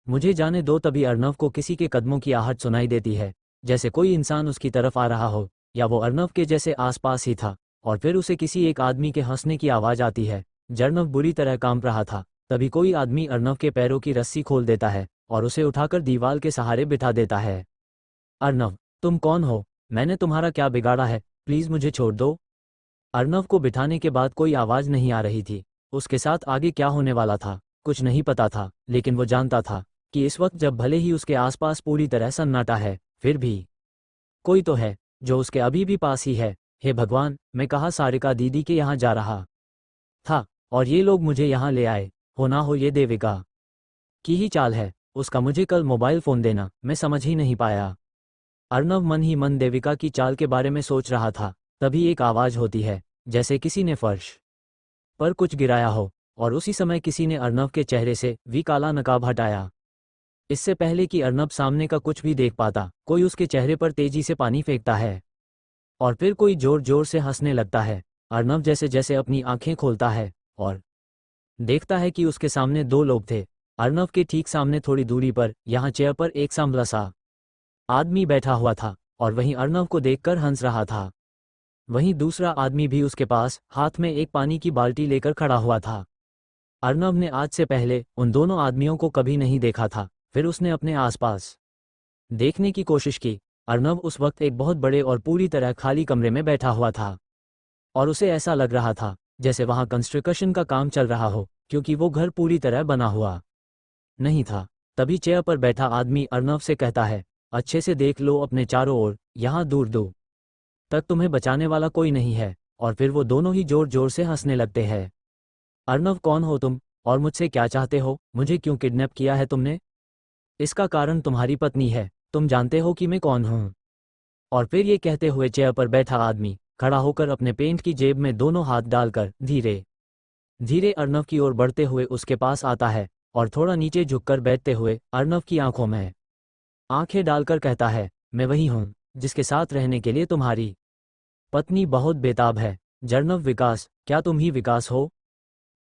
मुझे जाने दो। तभी अर्नव को किसी के कदमों की आहट सुनाई देती है, जैसे कोई इंसान उसकी तरफ आ रहा हो, या वो अर्नव के जैसे आसपास ही था। और फिर उसे किसी एक आदमी के हंसने की आवाज आती है। अर्नव बुरी तरह कांप रहा था। तभी कोई आदमी अर्नव के पैरों की रस्सी खोल देता है और उसे उठाकर दीवार के सहारे बिठा देता है। अर्नव, तुम कौन हो? मैंने तुम्हारा क्या बिगाड़ा है? प्लीज मुझे छोड़ दो। अर्नव को बिठाने के बाद कोई आवाज नहीं आ रही थी। उसके साथ आगे क्या होने वाला था कुछ नहीं पता था, लेकिन वो जानता था कि इस वक्त जब भले ही उसके आसपास पूरी तरह सन्नाटा है, फिर भी कोई तो है जो उसके अभी भी पास ही है। हे भगवान, मैं कहा सारिका दीदी के यहाँ जा रहा था और ये लोग मुझे यहाँ ले आए। हो ना हो ये देविका की ही चाल है। उसका मुझे कल मोबाइल फोन देना, मैं समझ ही नहीं पाया। अर्नव मन ही मन देविका की चाल के बारे में सोच रहा था। तभी एक आवाज होती है, जैसे किसी ने फर्श पर कुछ गिराया हो, और उसी समय किसी ने अर्नव के चेहरे से काला नकाब हटाया। इससे पहले कि अर्नव सामने का कुछ भी देख पाता, कोई उसके चेहरे पर तेजी से पानी फेंकता है और फिर कोई जोर जोर से हंसने लगता है। अर्नव जैसे जैसे अपनी आंखें खोलता है और देखता है कि उसके सामने दो लोग थे। अर्नव के ठीक सामने थोड़ी दूरी पर यहाँ चेयर पर एक सांवला सा आदमी बैठा हुआ था और वहीं अर्नव को देखकर हंस रहा था। वहीं दूसरा आदमी भी उसके पास हाथ में एक पानी की बाल्टी लेकर खड़ा हुआ था। अर्नव ने आज से पहले उन दोनों आदमियों को कभी नहीं देखा था। फिर उसने अपने आसपास देखने की कोशिश की। अर्नव उस वक्त एक बहुत बड़े और पूरी तरह खाली कमरे में बैठा हुआ था और उसे ऐसा लग रहा था जैसे वहां कंस्ट्रक्शन का काम चल रहा हो, क्योंकि वो घर पूरी तरह बना हुआ नहीं था। तभी चेयर पर बैठा आदमी अर्नव से कहता है, अच्छे से देख लो अपने चारों ओर, यहाँ दूर दूर तक तुम्हें बचाने वाला कोई नहीं है। और फिर वो दोनों ही जोर जोर से हंसने लगते हैं। अर्नव, कौन हो तुम और मुझसे क्या चाहते हो? मुझे क्यों किडनैप किया है तुमने? इसका कारण तुम्हारी पत्नी है। तुम जानते हो कि मैं कौन हूँ? और फिर ये कहते हुए चेयर पर बैठा आदमी खड़ा होकर अपने पेंट की जेब में दोनों हाथ डालकर धीरे धीरे अर्नव की ओर बढ़ते हुए उसके पास आता है और थोड़ा नीचे झुककर बैठते हुए अर्नव की आंखों में आंखें डालकर कहता है, मैं वही हूँ जिसके साथ रहने के लिए तुम्हारी पत्नी बहुत बेताब है। अर्नव, विकास, क्या तुम ही विकास हो?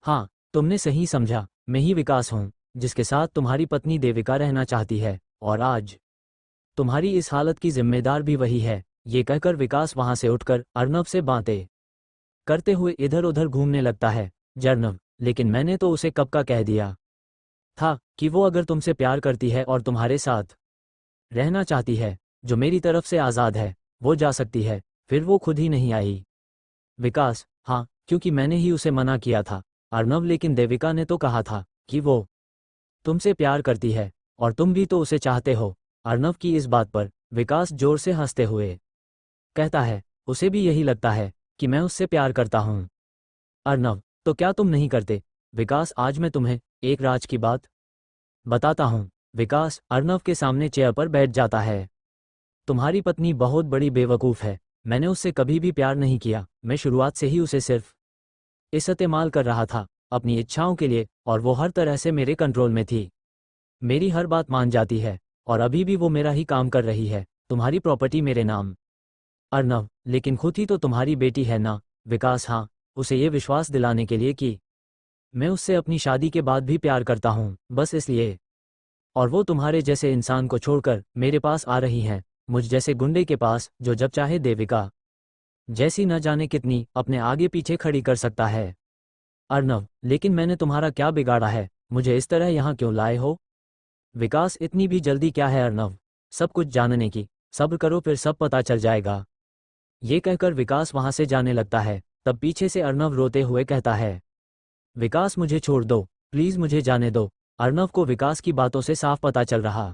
हाँ, तुमने सही समझा, मैं ही विकास हूँ जिसके साथ तुम्हारी पत्नी देविका रहना चाहती है, और आज तुम्हारी इस हालत की जिम्मेदार भी वही है। ये कहकर विकास वहां से उठकर अर्नव से बातें करते हुए इधर उधर घूमने लगता है। अर्नव, लेकिन मैंने तो उसे कब का कह दिया था कि वो अगर तुमसे प्यार करती है और तुम्हारे साथ रहना चाहती है, जो मेरी तरफ से आज़ाद है, वो जा सकती है। फिर वो खुद ही नहीं आई। विकास, हाँ, क्योंकि मैंने ही उसे मना किया था। अर्नव, लेकिन देविका ने तो कहा था कि वो तुमसे प्यार करती है और तुम भी तो उसे चाहते हो। अर्नव की इस बात पर विकास जोर से हंसते हुए कहता है, उसे भी यही लगता है कि मैं उससे प्यार करता हूँ। अर्नव, तो क्या तुम नहीं करते? विकास, आज मैं तुम्हें एक राज की बात बताता हूँ। विकास अर्नव के सामने चेयर पर बैठ जाता है। तुम्हारी पत्नी बहुत बड़ी बेवकूफ़ है। मैंने उससे कभी भी प्यार नहीं किया। मैं शुरुआत से ही उसे सिर्फ इस्तेमाल कर रहा था अपनी इच्छाओं के लिए। और वो हर तरह से मेरे कंट्रोल में थी। मेरी हर बात मान जाती है और अभी भी वो मेरा ही काम कर रही है। तुम्हारी प्रॉपर्टी मेरे नाम। अर्नव, लेकिन खुद ही तो तुम्हारी बेटी है ना? विकास, हाँ, उसे ये विश्वास दिलाने के लिए कि मैं उससे अपनी शादी के बाद भी प्यार करता हूँ, बस इसलिए। और वो तुम्हारे जैसे इंसान को छोड़कर मेरे पास आ रही हैं, मुझ जैसे गुंडे के पास जो जब चाहे देविका जैसी न जाने कितनी अपने आगे पीछे खड़ी कर सकता है। अर्नव, लेकिन मैंने तुम्हारा क्या बिगाड़ा है? मुझे इस तरह यहाँ क्यों लाए हो? विकास, इतनी भी जल्दी क्या है अर्नव, सब कुछ जानने की? सब्र करो, फिर सब पता चल जाएगा। ये कहकर विकास वहां से जाने लगता है। तब पीछे से अर्नव रोते हुए कहता है, विकास मुझे छोड़ दो, प्लीज मुझे जाने दो। अर्नव को विकास की बातों से साफ पता चल रहा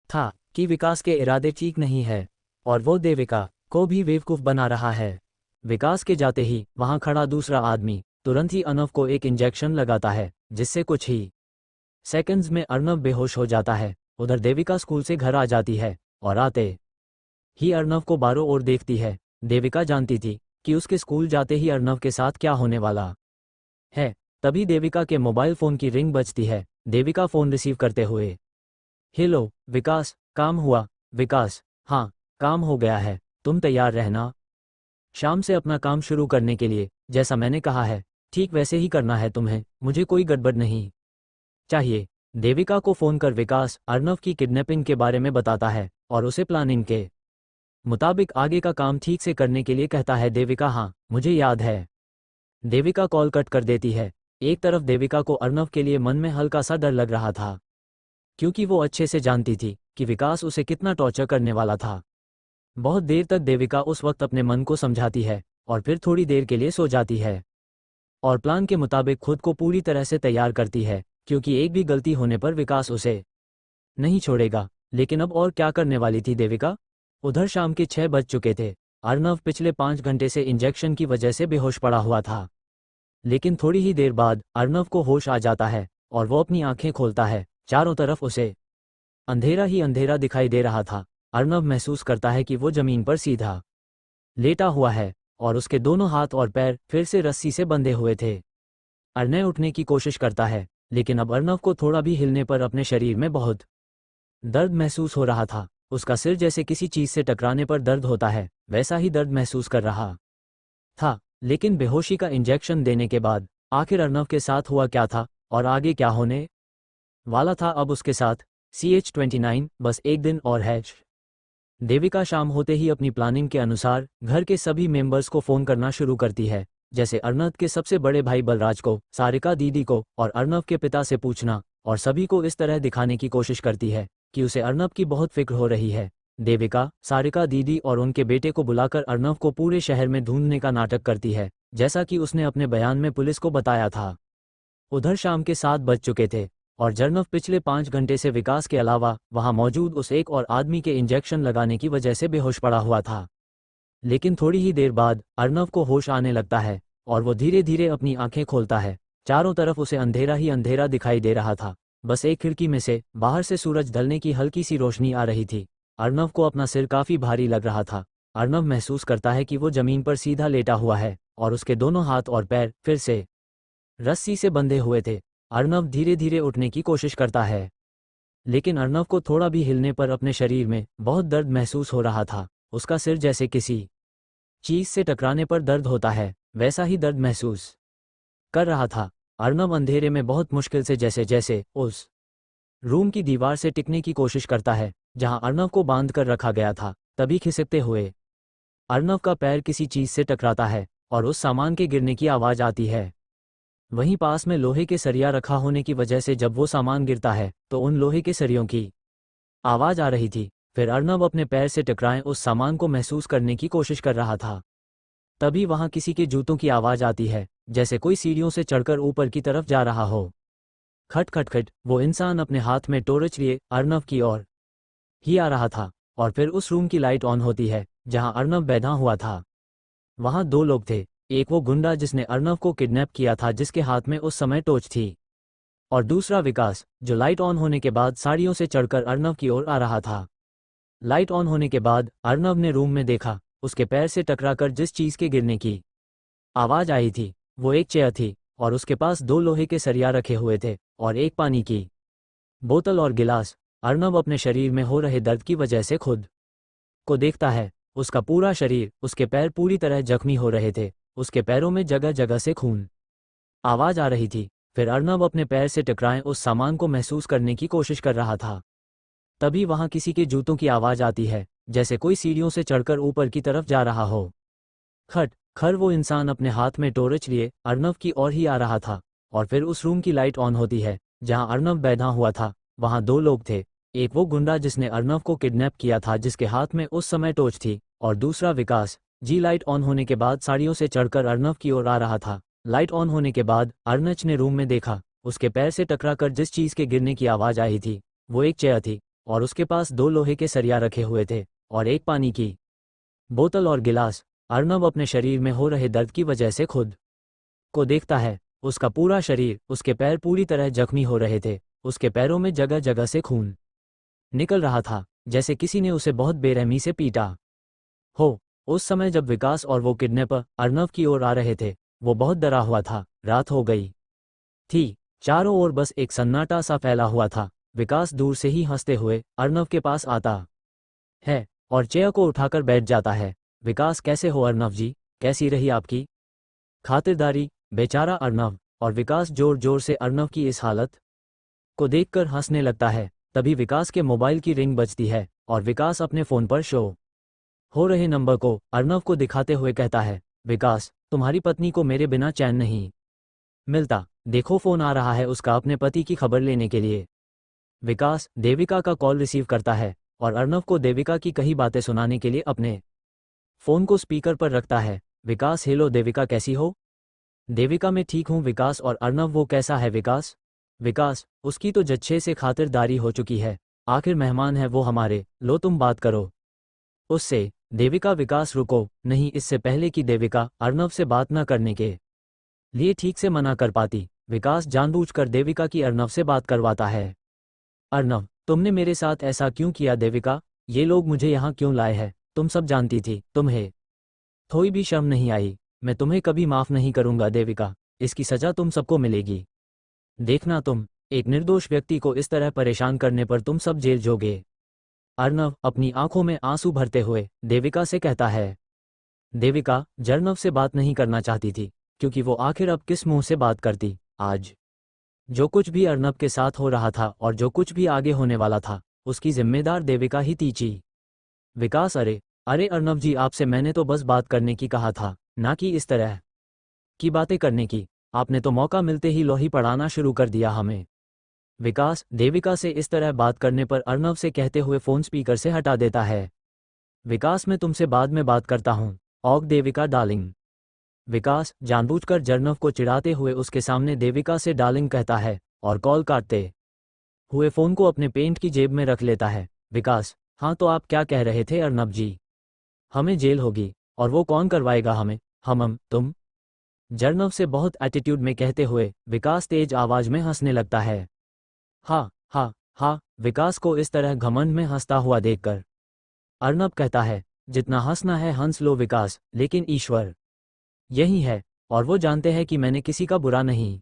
था कि विकास के इरादे ठीक नहीं है और वो देविका को भी बेवकूफ बना रहा है। विकास के जाते ही वहां खड़ा दूसरा आदमी तुरंत ही अर्नव को एक इंजेक्शन लगाता है, जिससे कुछ ही सेकंड्स में अर्नव बेहोश हो जाता है। उधर देविका स्कूल से घर आ जाती है और आते ही अर्नव को बारों ओर देखती है। देविका जानती थी कि उसके स्कूल जाते ही अर्नव के साथ क्या होने वाला है। तभी देविका के मोबाइल फोन की रिंग बजती है। देविका फोन रिसीव करते हुए, हेलो विकास, काम हुआ? विकास, हाँ, काम हो गया है, तुम तैयार रहना। शाम से अपना काम शुरू करने के लिए जैसा मैंने कहा है ठीक वैसे ही करना है तुम्हें, मुझे कोई गड़बड़ नहीं चाहिए। देविका को फोन कर विकास अर्नव की किडनैपिंग के बारे में बताता है और उसे प्लानिंग के मुताबिक आगे का काम ठीक से करने के लिए कहता है। देविका, हाँ, मुझे याद है। देविका कॉल कट कर देती है। एक तरफ देविका को अर्नव के लिए मन में हल्का सा डर लग रहा था, क्योंकि वो अच्छे से जानती थी कि विकास उसे कितना टॉर्चर करने वाला था। बहुत देर तक देविका उस वक्त अपने मन को समझाती है और फिर थोड़ी देर के लिए सो जाती है और प्लान के मुताबिक खुद को पूरी तरह से तैयार करती है, क्योंकि एक भी गलती होने पर विकास उसे नहीं छोड़ेगा। लेकिन अब और क्या करने वाली थी देविका? उधर शाम के 6 बज चुके थे। अर्नव पिछले 5 घंटे से इंजेक्शन की वजह से बेहोश पड़ा हुआ था, लेकिन थोड़ी ही देर बाद अर्नव को होश आ जाता है और वो अपनी आंखें खोलता है। चारों तरफ उसे अंधेरा ही अंधेरा दिखाई दे रहा था। अर्नव महसूस करता है कि वो जमीन पर सीधा लेटा हुआ है और उसके दोनों हाथ और पैर फिर से रस्सी से बंधे हुए थे। अर्नव उठने की कोशिश करता है, लेकिन अब अर्नव को थोड़ा भी हिलने पर अपने शरीर में बहुत दर्द महसूस हो रहा था। उसका सिर जैसे किसी चीज से टकराने पर दर्द होता है, वैसा ही दर्द महसूस कर रहा था। लेकिन बेहोशी का इंजेक्शन देने के बाद आखिर अर्नव के साथ हुआ क्या था और आगे क्या होने वाला था अब उसके साथ? CH-29 बस एक दिन और है। देविका शाम होते ही अपनी प्लानिंग के अनुसार घर के सभी मेंबर्स को फोन करना शुरू करती है, जैसे अर्नव के सबसे बड़े भाई बलराज को, सारिका दीदी को और अर्नव के पिता से पूछना, और सभी को इस तरह दिखाने की कोशिश करती है कि उसे अर्नव की बहुत फिक्र हो रही है। देविका, सारिका दीदी और उनके बेटे को बुलाकर अर्नव को पूरे शहर में ढूंढने का नाटक करती है, जैसा कि उसने अपने बयान में पुलिस को बताया था। उधर शाम के 7 बज चुके थे और जर्नव पिछले 5 घंटे से विकास के अलावा वहां मौजूद उस एक और आदमी के इंजेक्शन लगाने की वजह से बेहोश पड़ा हुआ था। लेकिन थोड़ी ही देर बाद अर्नव को होश आने लगता है और वो धीरे धीरे अपनी आंखें खोलता है। चारों तरफ उसे अंधेरा ही अंधेरा दिखाई दे रहा था। बस एक खिड़की में से बाहर से सूरज ढलने की हल्की सी रोशनी आ रही थी। अर्नव को अपना सिर काफी भारी लग रहा था। अर्नव महसूस करता है कि वो जमीन पर सीधा लेटा हुआ है और उसके दोनों हाथ और पैर फिर से रस्सी से बंधे हुए थे। अर्नव धीरे धीरे उठने की कोशिश करता है, लेकिन अर्नव को थोड़ा भी हिलने पर अपने शरीर में बहुत दर्द महसूस हो रहा था। उसका सिर जैसे किसी चीज से टकराने पर दर्द होता है, वैसा ही दर्द महसूस कर रहा था। अर्नव अंधेरे में बहुत मुश्किल से जैसे जैसे उस रूम की दीवार से टिकने की कोशिश करता है जहां अर्नव को बांध कर रखा गया था। तभी खिसकते हुए अर्नव का पैर किसी चीज से टकराता है और उस सामान के गिरने की आवाज आती है। वहीं पास में लोहे के सरिया रखा होने की वजह से जब वो सामान गिरता है तो उन लोहे के सरियों की आवाज आ रही थी। फिर अर्नव अपने पैर से टकराए उस सामान को महसूस करने की कोशिश कर रहा था। तभी वहां किसी के जूतों की आवाज आती है, जैसे कोई सीढ़ियों से चढ़कर ऊपर की तरफ जा रहा हो। खट खट खट, वो इंसान अपने हाथ में टॉर्च लिए अर्नव की ओर ही आ रहा था और फिर उस रूम की लाइट ऑन होती है जहां अर्नव बैठा हुआ था। वहां 2 लोग थे, एक वो गुंडा जिसने अर्नव को किडनैप किया था जिसके हाथ में उस समय टॉर्च थी, और दूसरा विकास जो लाइट ऑन होने के बाद साड़ियों से चढ़कर अर्नव की ओर आ रहा था। लाइट ऑन होने के बाद अर्नव ने रूम में देखा, उसके पैर से टकराकर जिस चीज के गिरने की आवाज आई थी वो एक चेयर थी। और उसके पास 2 लोहे के सरिया रखे हुए थे और एक पानी की बोतल और गिलास। अर्नब अपने शरीर में हो रहे दर्द की वजह से खुद को देखता है। उसका पूरा शरीर, उसके पैर पूरी तरह जख्मी हो रहे थे, उसके पैरों में जगह जगह से खून आवाज आ रही थी। फिर अर्नब अपने पैर से टकराए उस सामान को महसूस करने की कोशिश कर रहा था। तभी वहां किसी के जूतों की आवाज आती है, जैसे कोई सीढ़ियों से चढ़कर ऊपर की तरफ जा रहा हो। खट खर वो इंसान अपने हाथ में टॉर्च लिए अर्नब की ओर ही आ रहा था। और फिर उस रूम की लाइट ऑन होती है जहां अर्नब बैठा हुआ था। वहां 2 लोग थे, एक वो गुंडा जिसने अर्नब को किडनैप किया था, जिसके हाथ में उस समय टॉर्च थी, और दूसरा विकास जी। लाइट ऑन होने के बाद साड़ियों से चढ़कर अर्नब की ओर आ रहा था। लाइट ऑन होने के बाद अर्नब ने रूम में देखा। उसके पैर से टकराकर जिस चीज के गिरने की आवाज आई थी वो एक चेयर थी, और उसके पास 2 लोहे के सरिया रखे हुए थे और एक पानी की बोतल और गिलास। अर्नब अपने शरीर में हो रहे दर्द की वजह से खुद को देखता है। उसका पूरा शरीर, उसके पैर पूरी तरह जख्मी हो रहे थे, उसके पैरों में जगह जगह से खून निकल रहा था, जैसे किसी ने उसे बहुत बेरहमी से पीटा हो। उस समय जब विकास और वो किडनैपर अर्नब की ओर आ रहे थे, वो बहुत डरा हुआ था। रात हो गई थी, चारों ओर बस एक सन्नाटा सा फैला हुआ था। विकास दूर से ही हंसते हुए अर्नब के पास आता है और चेयर को उठाकर बैठ जाता है। विकास, कैसे हो अर्नब जी, कैसी रही आपकी खातिरदारी? बेचारा अर्नब। और विकास जोर जोर से अर्नब की इस हालत को देखकर हंसने लगता है। तभी विकास के मोबाइल की रिंग बजती है और विकास अपने फोन पर शो हो रहे नंबर को अर्नब को दिखाते हुए कहता है, विकास, तुम्हारी पत्नी को मेरे बिना चैन नहीं मिलता। देखो, फोन आ रहा है उसका अपने पति की खबर लेने के लिए। विकास देविका का कॉल रिसीव करता है और अर्नब को देविका की कई बातें सुनाने के लिए अपने फोन को स्पीकर पर रखता है। विकास, हेलो देविका, कैसी हो? देविका, मैं ठीक हूँ विकास। और अर्नब, वो कैसा है विकास? विकास, उसकी तो जच्छे से खातिरदारी हो चुकी है, आखिर मेहमान है वो हमारे, लो तुम बात करो उससे। देविका, विकास रुको, नहीं, इससे पहले कि देविका अर्नब से बात न करने के लिए ठीक से मना कर पाती, विकास जानबूझकर देविका की अर्नब से बात करवाता है। अर्नब, तुमने मेरे साथ ऐसा क्यों किया देविका? ये लोग मुझे यहाँ क्यों लाए हैं? तुम सब जानती थी, तुम्हें थोड़ी भी शर्म नहीं आई? मैं तुम्हें कभी माफ नहीं करूंगा देविका, इसकी सजा तुम सबको मिलेगी। देखना, तुम एक निर्दोष व्यक्ति को इस तरह परेशान करने पर तुम सब जेल जोगे। अर्नब अपनी आंखों में आंसू भरते हुए देविका से कहता है। देविका जर्नब से बात नहीं करना चाहती थी, क्योंकि वो आखिर अब किस मुंह से बात करती। आज जो कुछ भी अर्नब के साथ हो रहा था और जो कुछ भी आगे होने वाला था, उसकी जिम्मेदार देविका ही थी। विकास, अरे अरे अर्नब जी, आपसे मैंने तो बस बात करने की कहा था, ना कि इस तरह की बातें करने की। आपने तो मौका मिलते ही लोही पढ़ाना शुरू कर दिया हमें। विकास देविका से इस तरह बात करने पर अर्नब से कहते हुए फोन स्पीकर से हटा देता है। विकास, मैं तुमसे बाद में बात करता हूँ, ओक देविका डार्लिंग। विकास जानबूझकर जर्नब को चिढ़ाते हुए उसके सामने देविका से डार्लिंग कहता है और कॉल काटते हुए फोन को अपने पेंट की जेब में रख लेता है। विकास, हाँ तो आप क्या कह रहे थे अर्नब जी? हमें जेल होगी, और वो कौन करवाएगा हमें? हम तुम? जर्नब से बहुत एटीट्यूड में कहते हुए विकास तेज आवाज में हंसने लगता है। हाँ हाँ हाँ। विकास को इस तरह घमंड में हंसता हुआ देखकर अर्नब कहता है, जितना हंसना है हंस लो विकास, लेकिन ईश्वर यही है, और वो जानते हैं कि मैंने किसी का बुरा नहीं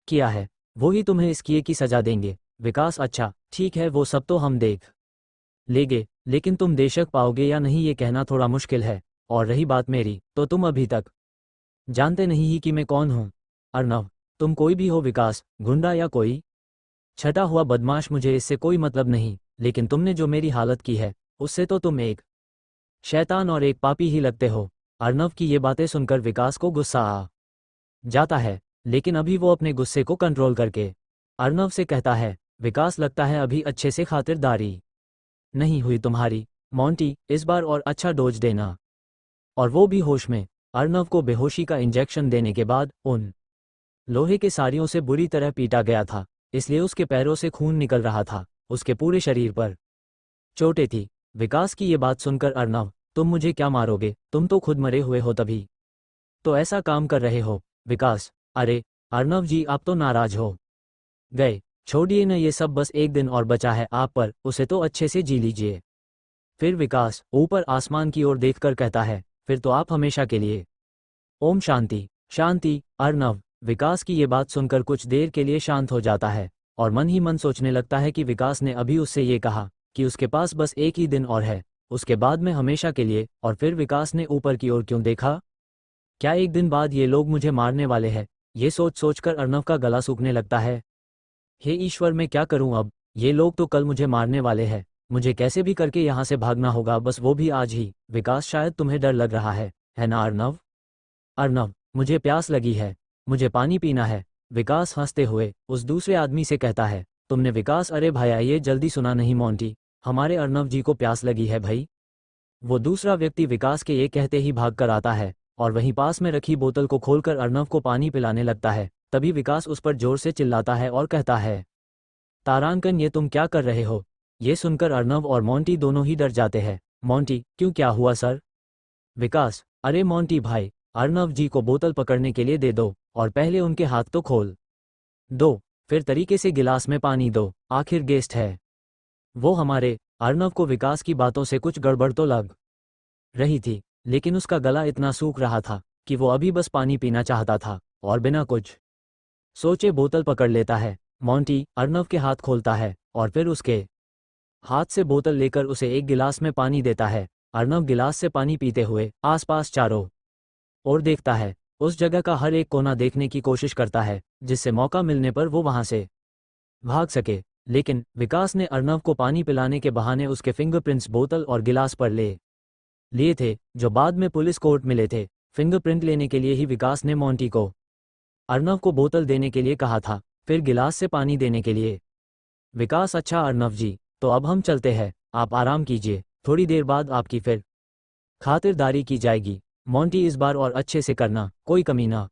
किया है, वो ही तुम्हें इस किए की सजा देंगे। विकास, अच्छा ठीक है, वो सब तो हम देख लेंगे, लेकिन तुम देशक पाओगे या नहीं ये कहना थोड़ा मुश्किल है। और रही बात मेरी, तो तुम अभी तक जानते नहीं ही कि मैं कौन हूँ। अर्नब, तुम कोई भी हो विकास, गुंडा या कोई छटा हुआ बदमाश, मुझे इससे कोई मतलब नहीं, लेकिन तुमने जो मेरी हालत की है उससे तो तुम एक शैतान और एक पापी ही लगते हो। अर्नब की ये बातें सुनकर विकास को गुस्सा आ जाता है, लेकिन अभी वो अपने गुस्से को कंट्रोल करके अर्नब से कहता है, विकास, लगता है अभी अच्छे से खातिरदारी नहीं हुई तुम्हारी। मोंटी, इस बार और अच्छा डोज देना, और वो भी होश में। अर्नब को बेहोशी का इंजेक्शन देने के बाद उन लोहे के साड़ियों से बुरी तरह पीटा गया था, इसलिए उसके पैरों से खून निकल रहा था, उसके पूरे शरीर पर चोटें थी। विकास की ये बात सुनकर अर्नब, तुम मुझे क्या मारोगे? तुम तो खुद मरे हुए हो, तभी तो ऐसा काम कर रहे हो। विकास, अरे अर्नब जी, आप तो नाराज हो गए, छोड़िए न ये सब, बस एक दिन और बचा है आप पर, उसे तो अच्छे से जी लीजिए। फिर विकास ऊपर आसमान की ओर देखकर कहता है, फिर तो आप हमेशा के लिए ओम शांति शांति। अर्नब विकास की ये बात सुनकर कुछ देर के लिए शांत हो जाता है और मन ही मन सोचने लगता है कि विकास ने अभी उससे ये कहा कि उसके पास बस एक ही दिन और है, उसके बाद में हमेशा के लिए। और फिर विकास ने ऊपर की ओर क्यों देखा? क्या एक दिन बाद ये लोग मुझे मारने वाले हैं? ये सोच सोचकर अर्णव का गला सूखने लगता है। हे ईश्वर, मैं क्या करूं अब? ये लोग तो कल मुझे मारने वाले हैं, मुझे कैसे भी करके यहाँ से भागना होगा, बस वो भी आज ही। विकास, शायद तुम्हें डर लग रहा है ना अर्णव? अर्णव, मुझे प्यास लगी है, मुझे पानी पीना है। विकास हंसते हुए उस दूसरे आदमी से कहता है। तुमने? विकास, अरे भाया, ये जल्दी सुना नहीं मोंटी, हमारे अर्णव जी को प्यास लगी है भाई। वो दूसरा व्यक्ति विकास के ये कहते ही भाग कर आता है और वहीं पास में रखी बोतल को खोलकर अर्णव को पानी पिलाने लगता है। तभी विकास उस पर जोर से चिल्लाता है और कहता है, तारांकन, ये तुम क्या कर रहे हो? ये सुनकर अर्णव और मोंटी दोनों ही डर जाते हैं। मोंटी, क्यों, क्या हुआ सर? विकास, अरे मोंटी भाई, अर्णव जी को बोतल पकड़ने के लिए दे दो और पहले उनके हाथ तो खोल दो, फिर तरीके से गिलास में पानी दो, आखिर गेस्ट है वो हमारे। अर्णव को विकास की बातों से कुछ गड़बड़ तो लग रही थी, लेकिन उसका गला इतना सूख रहा था कि वो अभी बस पानी पीना चाहता था और बिना कुछ सोचे बोतल पकड़ लेता है। मोंटी अर्णव के हाथ खोलता है और फिर उसके हाथ से बोतल लेकर उसे एक गिलास में पानी देता है। अर्णव गिलास से पानी पीते हुए आसपास चारों ओर देखता है, उस जगह का हर एक कोना देखने की कोशिश करता है जिससे मौका मिलने पर वो वहां से भाग सके। लेकिन विकास ने अर्णव को पानी पिलाने के बहाने उसके फिंगरप्रिंट्स बोतल और गिलास पर ले लिए थे, जो बाद में पुलिस कोर्ट मिले थे। फिंगरप्रिंट लेने के लिए ही विकास ने मोंटी को अर्णव को बोतल देने के लिए कहा था, फिर गिलास से पानी देने के लिए। विकास, अच्छा अर्णव जी, तो अब हम चलते हैं, आप आराम कीजिए, थोड़ी देर बाद आपकी फिर खातिरदारी की जाएगी। मोंटी, इस बार और अच्छे से करना, कोई कमी ना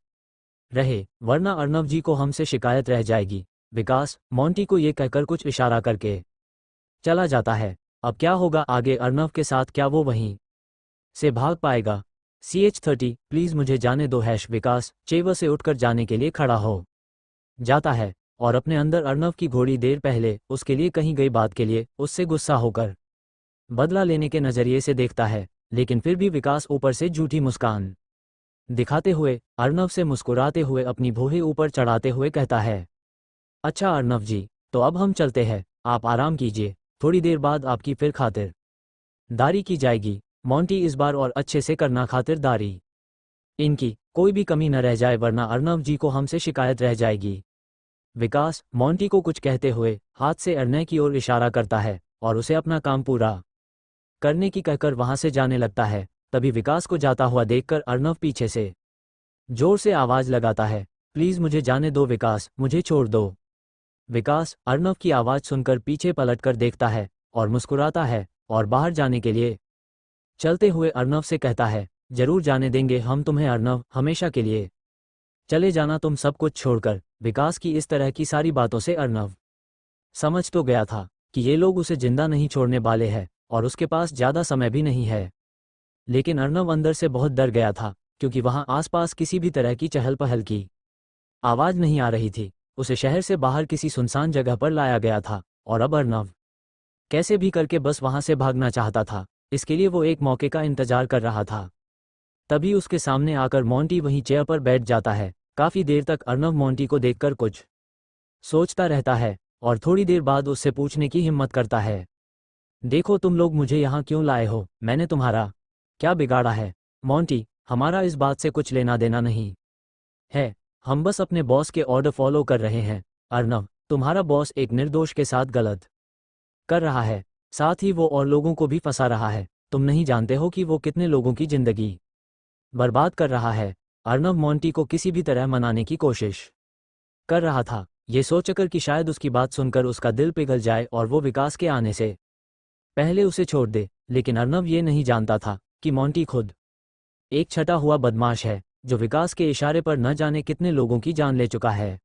रहे, वरना अर्णव जी को हमसे शिकायत रह जाएगी। विकास मोंटी को ये कहकर कुछ इशारा करके चला जाता है। अब क्या होगा आगे अर्णव के साथ? क्या वो वहीं से भाग पाएगा? CH-30, प्लीज मुझे जाने दो। विकास चेवर से उठकर जाने के लिए खड़ा हो जाता है और अपने अंदर अर्णव की घोड़ी देर पहले उसके लिए कहीं गई बात के लिए उससे गुस्सा होकर बदला लेने के नजरिए से देखता है। लेकिन फिर भी विकास ऊपर से झूठी मुस्कान दिखाते हुए अर्णव से मुस्कुराते हुए अपनी भौहें ऊपर चढ़ाते हुए कहता है, अच्छा अर्णव जी, तो अब हम चलते हैं, आप आराम कीजिए, थोड़ी देर बाद आपकी फिर खातिरदारी की जाएगी। मोंटी, इस बार और अच्छे से करना खातिरदारी, इनकी कोई भी कमी न रह जाए, वरना अर्णव जी को हमसे शिकायत रह जाएगी। विकास मोंटी को कुछ कहते हुए हाथ से अर्णव की ओर इशारा करता है और उसे अपना काम पूरा करने की कहकर वहां से जाने लगता है। तभी विकास को जाता हुआ देखकर अर्णव पीछे से जोर से आवाज लगाता है, प्लीज मुझे जाने दो विकास, मुझे छोड़ दो। विकास अर्णव की आवाज सुनकर पीछे पलटकर देखता है और मुस्कुराता है और बाहर जाने के लिए चलते हुए अर्णव से कहता है, जरूर जाने देंगे हम तुम्हें अर्णव, हमेशा के लिए चले जाना तुम सब कुछ छोड़कर। विकास की इस तरह की सारी बातों से अर्णव समझ तो गया था कि ये लोग उसे जिंदा नहीं छोड़ने वाले हैं और उसके पास ज्यादा समय भी नहीं है। लेकिन अर्णव अंदर से बहुत डर गया था क्योंकि वहां आसपास किसी भी तरह की चहल पहल की आवाज नहीं आ रही थी। उसे शहर से बाहर किसी सुनसान जगह पर लाया गया था और अब अर्णव कैसे भी करके बस वहां से भागना चाहता था। इसके लिए वो एक मौके का इंतजार कर रहा था। तभी उसके सामने आकर मोंटी वहीं चेयर पर बैठ जाता है। काफी देर तक अर्णव मोंटी को देखकर कुछ सोचता रहता है और थोड़ी देर बाद उससे पूछने की हिम्मत करता है, देखो तुम लोग मुझे यहाँ क्यों लाए हो? मैंने तुम्हारा क्या बिगाड़ा है? मोंटी, हमारा इस बात से कुछ लेना देना नहीं है, हम बस अपने बॉस के ऑर्डर फॉलो कर रहे हैं। अर्णव, तुम्हारा बॉस एक निर्दोष के साथ गलत कर रहा है, साथ ही वो और लोगों को भी फंसा रहा है। तुम नहीं जानते हो कि वो कितने लोगों की जिंदगी बर्बाद कर रहा है। अर्णव मोंटी को किसी भी तरह मनाने की कोशिश कर रहा था, ये सोचकर कि शायद उसकी बात सुनकर उसका दिल पिघल जाए और वो विकास के आने से पहले उसे छोड़ दे। लेकिन अर्णव ये नहीं जानता था कि मोंटी खुद एक छटा हुआ बदमाश है जो विकास के इशारे पर न जाने कितने लोगों की जान ले चुका है।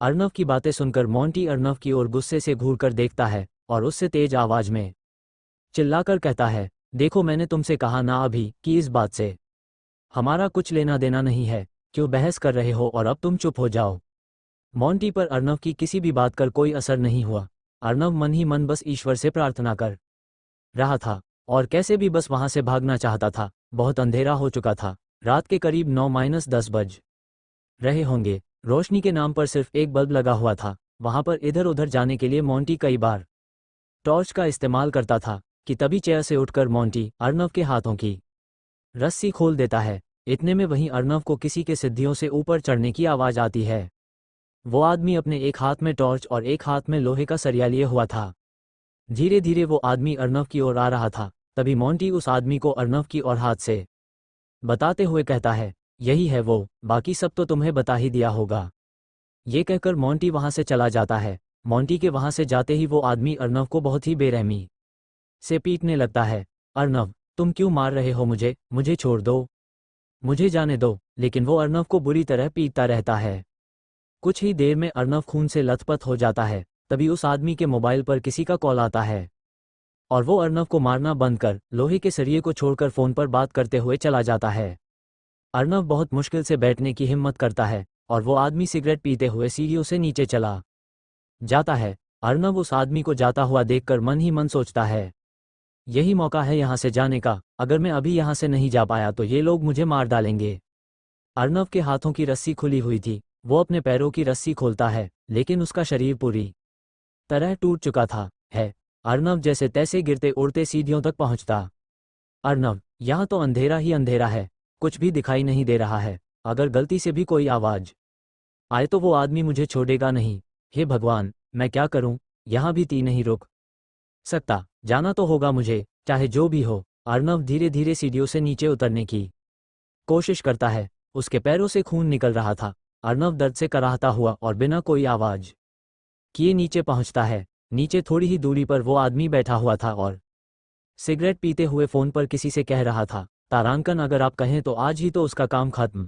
अर्णव की बातें सुनकर मोंटी अर्णव की ओर गुस्से से घूरकर देखता है और उससे तेज आवाज में चिल्लाकर कहता है, देखो मैंने तुमसे कहा ना अभी कि इस बात से हमारा कुछ लेना देना नहीं है, क्यों बहस कर रहे हो? और अब तुम चुप हो जाओ। मोंटी पर अर्णव की किसी भी बात कर कोई असर नहीं हुआ। अर्णव मन ही मन बस ईश्वर से प्रार्थना कर रहा था और कैसे भी बस वहां से भागना चाहता था। बहुत अंधेरा हो चुका था, रात के करीब 9-10 बज रहे होंगे। रोशनी के नाम पर सिर्फ एक बल्ब लगा हुआ था। वहां पर इधर उधर जाने के लिए मोंटी कई बार टॉर्च का इस्तेमाल करता था कि तभी चेयर से उठकर मोंटी अर्नव के हाथों की रस्सी खोल देता है। इतने में वहीं अर्नव को किसी के सीढ़ियों से ऊपर चढ़ने की आवाज़ आती है। वो आदमी अपने एक हाथ में टॉर्च और एक हाथ में लोहे का सरिया लिए हुआ था। धीरे धीरे वो आदमी अर्नव की ओर आ रहा था। तभी मोंटी उस आदमी को अर्नव की ओर हाथ से बताते हुए कहता है, यही है वो, बाकी सब तो तुम्हें बता ही दिया होगा। ये कहकर मोंटी वहां से चला जाता है। मोंटी के वहां से जाते ही वो आदमी अर्नव को बहुत ही बेरहमी से पीटने लगता है। अर्नव, तुम क्यों मार रहे हो मुझे? मुझे छोड़ दो, मुझे जाने दो। लेकिन वो अर्नव को बुरी तरह पीटता रहता है। कुछ ही देर में अर्नव खून से लथपथ हो जाता है। तभी उस आदमी के मोबाइल पर किसी का कॉल आता है और वो अर्नव को मारना बंद कर लोहे के सरिये को छोड़कर फोन पर बात करते हुए चला जाता है। अर्नव बहुत मुश्किल से बैठने की हिम्मत करता है और वो आदमी सिगरेट पीते हुए सीढ़ियों से नीचे चला जाता है। अर्नव उस आदमी को जाता हुआ देखकर मन ही मन सोचता है, यही मौका है यहाँ से जाने का। अगर मैं अभी यहाँ से नहीं जा पाया तो ये लोग मुझे मार डालेंगे। अर्नव के हाथों की रस्सी खुली हुई थी। वो अपने पैरों की रस्सी खोलता है लेकिन उसका शरीर पूरी तरह टूट चुका था। अर्नव जैसे तैसे गिरते उड़ते सीढ़ियों तक पहुंचता। अर्नव, यहाँ तो अंधेरा ही अंधेरा है, कुछ भी दिखाई नहीं दे रहा है। अगर गलती से भी कोई आवाज आए तो वो आदमी मुझे छोड़ेगा नहीं। हे भगवान, मैं क्या करूं? यहाँ भी ती नहीं रुक सकता, जाना तो होगा मुझे, चाहे जो भी हो। अर्नव धीरे धीरे सीढ़ियों से नीचे उतरने की कोशिश करता है। उसके पैरों से खून निकल रहा था। अर्नव दर्द से कराहता हुआ और बिना कोई आवाज किए नीचे पहुंचता है। नीचे थोड़ी ही दूरी पर वो आदमी बैठा हुआ था और सिगरेट पीते हुए फोन पर किसी से कह रहा था, तारांकन, अगर आप कहें तो आज ही तो उसका काम खत्म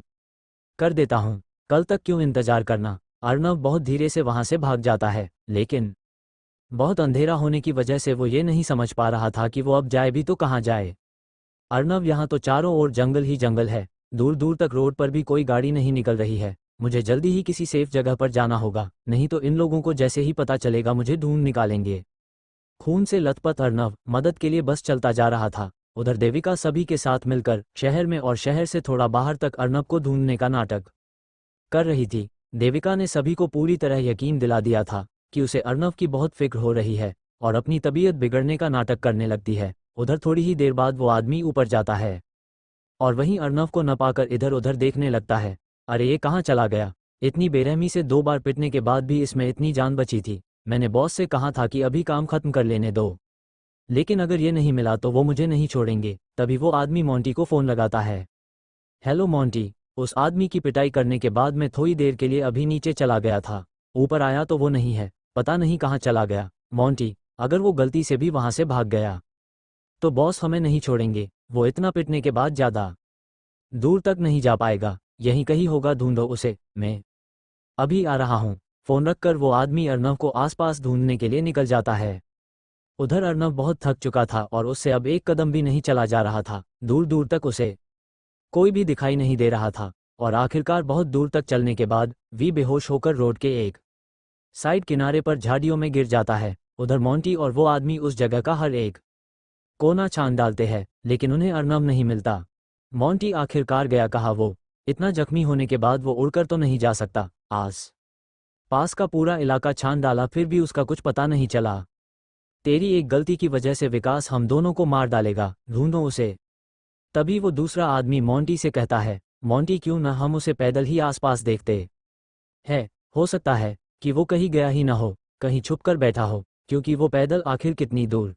कर देता हूं, कल तक क्यों इंतजार करना। अर्नव बहुत धीरे से वहां से भाग जाता है लेकिन बहुत अंधेरा होने की वजह से वो ये नहीं समझ पा रहा था कि वो अब जाए भी तो कहाँ जाए। अर्नव, यहाँ तो चारों ओर जंगल ही जंगल है, दूर दूर तक रोड पर भी कोई गाड़ी नहीं निकल रही है। मुझे जल्दी ही किसी सेफ जगह पर जाना होगा, नहीं तो इन लोगों को जैसे ही पता चलेगा मुझे ढूंढ निकालेंगे। खून से लथपथ अर्नव मदद के लिए बस चलता जा रहा था। उधर देविका सभी के साथ मिलकर शहर में और शहर से थोड़ा बाहर तक अर्नव को ढूंढने का नाटक कर रही थी। देविका ने सभी को पूरी तरह यकीन दिला दिया था कि उसे अर्नव की बहुत फिक्र हो रही है और अपनी तबीयत बिगड़ने का नाटक करने लगती है। उधर थोड़ी ही देर बाद वो आदमी ऊपर जाता है और वहीं अर्नव को न पाकर इधर उधर देखने लगता है। अरे ये कहाँ चला गया? इतनी बेरहमी से 2 बार पिटने के बाद भी इसमें इतनी जान बची थी। मैंने बॉस से कहा था कि अभी काम खत्म कर लेने दो, लेकिन अगर ये नहीं मिला तो वो मुझे नहीं छोड़ेंगे। तभी वो आदमी मोंटी को फ़ोन लगाता है। Hello Monty. उस आदमी की पिटाई करने के बाद मैं थोड़ी देर के लिए अभी नीचे चला गया था। ऊपर आया तो वो नहीं है, पता नहीं कहाँ चला गया। मोंटी, अगर वो गलती से भी वहाँ से भाग गया तो बॉस हमें नहीं छोड़ेंगे। वो इतना पिटने के बाद ज़्यादा दूर तक नहीं जा पाएगा। यहीं कहीं होगा, ढूंढो उसे, मैं अभी आ रहा हूँ। फ़ोन रखकर वो आदमी अर्नव को आसपास ढूंढने के लिए निकल जाता है। उधर अर्नव बहुत थक चुका था और उससे अब एक कदम भी नहीं चला जा रहा था। दूर दूर तक उसे कोई भी दिखाई नहीं दे रहा था और आखिरकार बहुत दूर तक चलने के बाद वी बेहोश होकर रोड के एक साइड किनारे पर झाड़ियों में गिर जाता है। उधर मोंटी और वो आदमी उस जगह का हर एक कोना छान डालते हैं लेकिन उन्हें अर्नव नहीं मिलता। मोंटी आखिरकार गया कहाँ? वो इतना जख्मी होने के बाद वो उड़कर तो नहीं जा सकता। आस पास का पूरा इलाका छान डाला फिर भी उसका कुछ पता नहीं चला। तेरी एक गलती की वजह से विकास हम दोनों को मार डालेगा, ढूंढो उसे। तभी वो दूसरा आदमी मोंटी से कहता है, मोंटी, क्यों न हम उसे पैदल ही आसपास देखते हैं। हो सकता है कि वो कहीं गया ही ना हो, कहीं छुप कर बैठा हो, क्योंकि वो पैदल आखिर कितनी दूर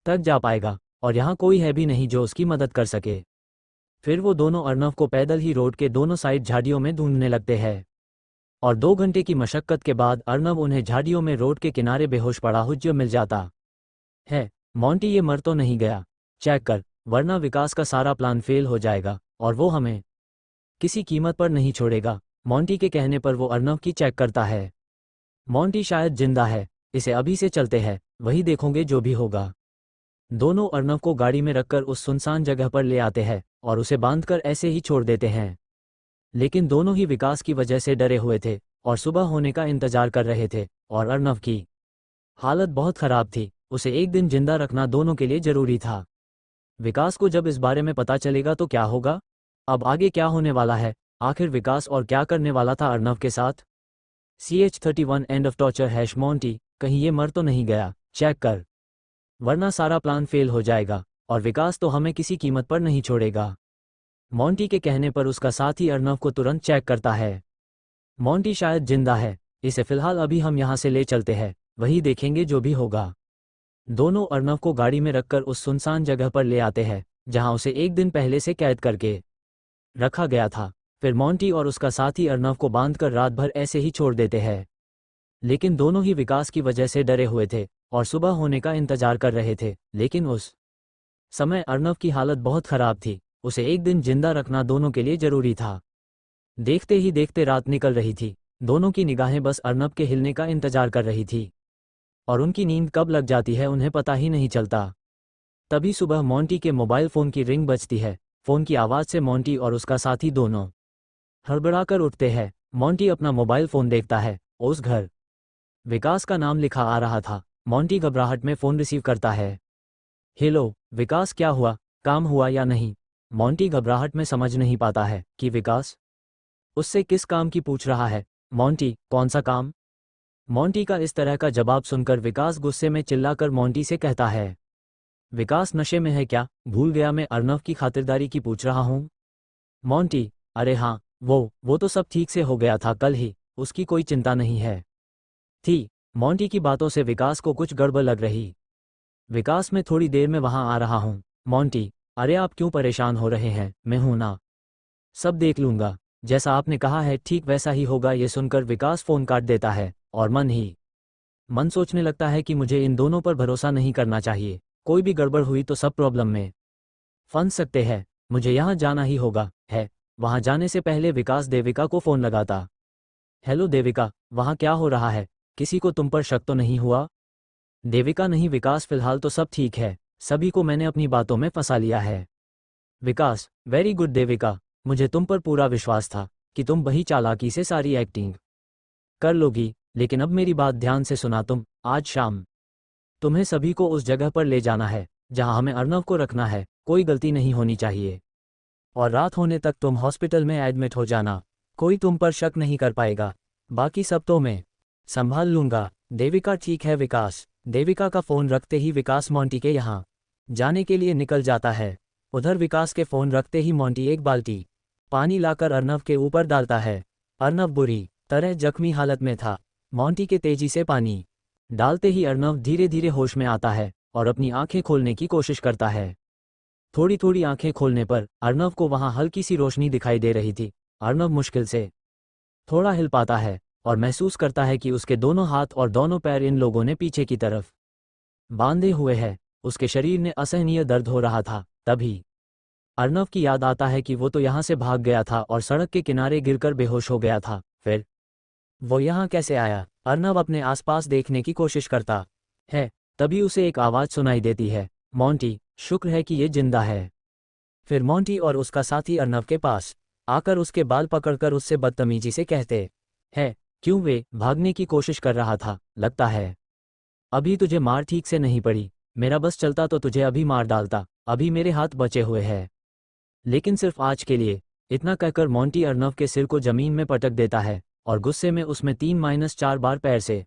तक जा पाएगा और यहाँ कोई है भी नहीं जो उसकी मदद कर सके। फिर वो दोनों अर्नव को पैदल ही रोड के दोनों साइड झाड़ियों में ढूंढने लगते हैं और 2 घंटे की मशक्कत के बाद अर्नव उन्हें झाड़ियों में रोड के किनारे बेहोश पड़ा हुआ मिल जाता है। मोंटी, ये मर तो नहीं गया? चेक कर, वरना विकास का सारा प्लान फेल हो जाएगा और वो हमें किसी कीमत पर नहीं छोड़ेगा। मोंटी के कहने पर वो अर्नव की चेक करता है। मोंटी शायद जिंदा है, इसे अभी से चलते हैं, वही देखोगे जो भी होगा। दोनों अर्नव को गाड़ी में रखकर उस सुनसान जगह पर ले आते हैं और उसे बांधकर ऐसे ही छोड़ देते हैं। लेकिन दोनों ही विकास की वजह से डरे हुए थे और सुबह होने का इंतजार कर रहे थे और अर्नव की हालत बहुत खराब थी। उसे एक दिन जिंदा रखना दोनों के लिए जरूरी था। विकास को जब इस बारे में पता चलेगा तो क्या होगा? अब आगे क्या होने वाला है, आखिर विकास और क्या करने वाला था अर्नव के साथ? CH-31 end of torture hash Monty, कहीं ये मर तो नहीं गया, चेक कर, वरना सारा प्लान फेल हो जाएगा और विकास तो हमें किसी कीमत पर नहीं छोड़ेगा। मॉन्टी के कहने पर उसका साथी अर्नव को तुरंत चेक करता है। मॉन्टी शायद जिंदा है, इसे फिलहाल अभी हम यहाँ से ले चलते हैं, वही देखेंगे जो भी होगा। दोनों अर्नव को गाड़ी में रखकर उस सुनसान जगह पर ले आते हैं जहां उसे एक दिन पहले से कैद करके रखा गया था। फिर मॉन्टी और उसका साथी अर्नव को बांधकर रात भर ऐसे ही छोड़ देते हैं। लेकिन दोनों ही विकास की वजह से डरे हुए थे और सुबह होने का इंतजार कर रहे थे। लेकिन उस समय अर्नव की हालत बहुत खराब थी, उसे एक दिन जिंदा रखना दोनों के लिए जरूरी था। देखते ही देखते रात निकल रही थी, दोनों की निगाहें बस अर्नव के हिलने का इंतजार कर रही थी और उनकी नींद कब लग जाती है उन्हें पता ही नहीं चलता। तभी सुबह मॉन्टी के मोबाइल फ़ोन की रिंग बजती है। फ़ोन की आवाज़ से मॉन्टी और उसका साथी दोनों हड़बड़ाकर उठते हैं। मॉन्टी अपना मोबाइल फ़ोन देखता है, उस घर विकास का नाम लिखा आ रहा था। मॉन्टी घबराहट में फ़ोन रिसीव करता है। हेलो विकास, क्या हुआ, काम हुआ या नहीं? मॉन्टी घबराहट में समझ नहीं पाता है कि विकास उससे किस काम की पूछ रहा है। मॉन्टी, कौन सा काम? मॉन्टी का इस तरह का जवाब सुनकर विकास गुस्से में चिल्लाकर मॉन्टी से कहता है, विकास नशे में है क्या? भूल गया मैं अर्नव की खातिरदारी की पूछ रहा हूँ। मॉन्टी, अरे हाँ, वो तो सब ठीक से हो गया था कल ही, उसकी कोई चिंता नहीं है। थी। मॉन्टी की बातों से विकास को कुछ गड़बड़ लग रही। विकास, मैं थोड़ी देर में वहाँ आ रहा हूँ। मॉन्टी, अरे आप क्यों परेशान हो रहे हैं, मैं हूं ना, सब देख लूँगा। जैसा आपने कहा है ठीक वैसा ही होगा। ये सुनकर विकास फ़ोन काट देता है और मन ही मन सोचने लगता है कि मुझे इन दोनों पर भरोसा नहीं करना चाहिए, कोई भी गड़बड़ हुई तो सब प्रॉब्लम में फंस सकते हैं। मुझे यहाँ जाना ही होगा है। वहाँ जाने से पहले विकास देविका को फ़ोन लगाता। हेलो देविका, वहाँ क्या हो रहा है? किसी को तुम पर शक तो नहीं हुआ? देविका, नहीं विकास, फिलहाल तो सब ठीक है, सभी को मैंने अपनी बातों में फंसा लिया है। विकास, वेरी गुड देविका, मुझे तुम पर पूरा विश्वास था कि तुम वही चालाकी से सारी एक्टिंग कर लोगी। लेकिन अब मेरी बात ध्यान से सुना, तुम आज शाम तुम्हें सभी को उस जगह पर ले जाना है जहां हमें अर्नव को रखना है, कोई गलती नहीं होनी चाहिए। और रात होने तक तुम हॉस्पिटल में एडमिट हो जाना, कोई तुम पर शक नहीं कर पाएगा, बाकी सब तो मैं संभाल लूंगा। देविका, ठीक है विकास। देविका का फ़ोन रखते ही विकास मॉन्टी के यहाँ जाने के लिए निकल जाता है। उधर विकास के फ़ोन रखते ही मॉन्टी एक बाल्टी पानी लाकर अर्नव के ऊपर डालता है। अर्नव बुरी तरह जख्मी हालत में था। मॉन्टी के तेजी से पानी डालते ही अर्नव धीरे धीरे होश में आता है और अपनी आंखें खोलने की कोशिश करता है। थोड़ी थोड़ी आंखें खोलने पर अर्नव को वहां हल्की सी रोशनी दिखाई दे रही थी। अर्नव मुश्किल से थोड़ा हिल पाता है और महसूस करता है कि उसके दोनों हाथ और दोनों पैर इन लोगों ने पीछे की तरफ बांधे हुए हैं। उसके शरीर में असहनीय दर्द हो रहा था। तभी अर्नव की याद आता है कि वो तो यहाँ से भाग गया था और सड़क के किनारे गिरकर बेहोश हो गया था। फिर वो यहाँ कैसे आया? अर्नव अपने आसपास देखने की कोशिश करता है। तभी उसे एक आवाज़ सुनाई देती है, मॉन्टी, शुक्र है कि ये जिंदा है। फिर मॉन्टी और उसका साथी अर्नव के पास आकर उसके बाल पकड़कर उससे बदतमीजी से कहते हैं, क्यों वे भागने की कोशिश कर रहा था, लगता है अभी तुझे मार ठीक से नहीं पड़ी, मेरा बस चलता तो तुझे अभी मार डालता, अभी मेरे हाथ बचे हुए हैं, लेकिन सिर्फ आज के लिए। इतना कहकर मॉन्टी अर्नव के सिर को जमीन में पटक देता है और गुस्से में उसमें 3-4 बार पैर से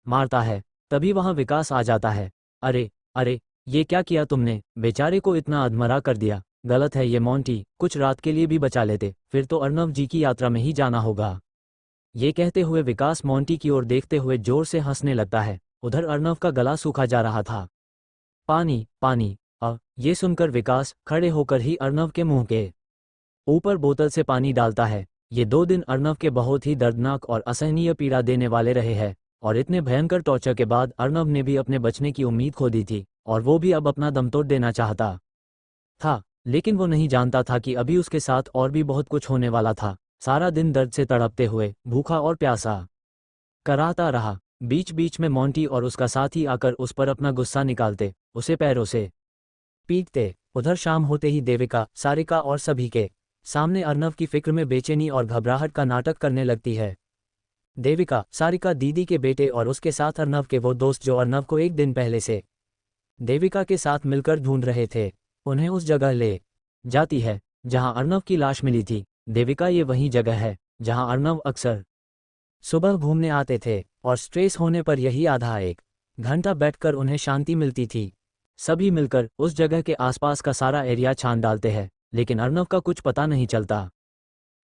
मारता है। तभी वहां विकास आ जाता है। अरे अरे, ये क्या किया तुमने? बेचारे को इतना अधमरा कर दिया, गलत है ये मॉन्टी, कुछ रात के लिए भी बचा लेते, फिर तो अर्नव जी की यात्रा में ही जाना होगा। ये कहते हुए विकास मॉन्टी की ओर देखते हुए जोर से हंसने लगता है। उधर अर्नव का गला सूखा जा रहा था। पानी पानी। ये सुनकर विकास खड़े होकर ही अर्नव के मुंह के ऊपर बोतल से पानी डालता है। ये 2 दिन अर्नव के बहुत ही दर्दनाक और असहनीय पीड़ा देने वाले रहे हैं और इतने भयंकर टॉर्चर के बाद अर्नव ने भी अपने बचने की उम्मीद खो दी थी और वो भी अब अपना दम तोड़ देना चाहता था। लेकिन वो नहीं जानता था कि अभी उसके साथ और भी बहुत कुछ होने वाला था। सारा दिन दर्द से तड़पते हुए भूखा और प्यासा कराहता रहा। बीच बीच में मॉन्टी और उसका साथी आकर उस पर अपना गुस्सा निकालते, उसे पैरों से पीटते। उधर शाम होते ही देविका, सारिका और सभी के सामने अर्नव की फिक्र में बेचैनी और घबराहट का नाटक करने लगती है। देविका, सारिका दीदी के बेटे और उसके साथ अर्नव के वो दोस्त जो अर्नव को एक दिन पहले से देविका के साथ मिलकर ढूंढ रहे थे, उन्हें उस जगह ले जाती है जहां अर्नव की लाश मिली थी। देविका, ये वही जगह है जहां अर्नव अक्सर सुबह घूमने आते थे और स्ट्रेस होने पर यही आधा एक घंटा बैठकर उन्हें शांति मिलती थी। सभी मिलकर उस जगह के आसपास का सारा एरिया छान डालते हैं, लेकिन अर्नव का कुछ पता नहीं चलता।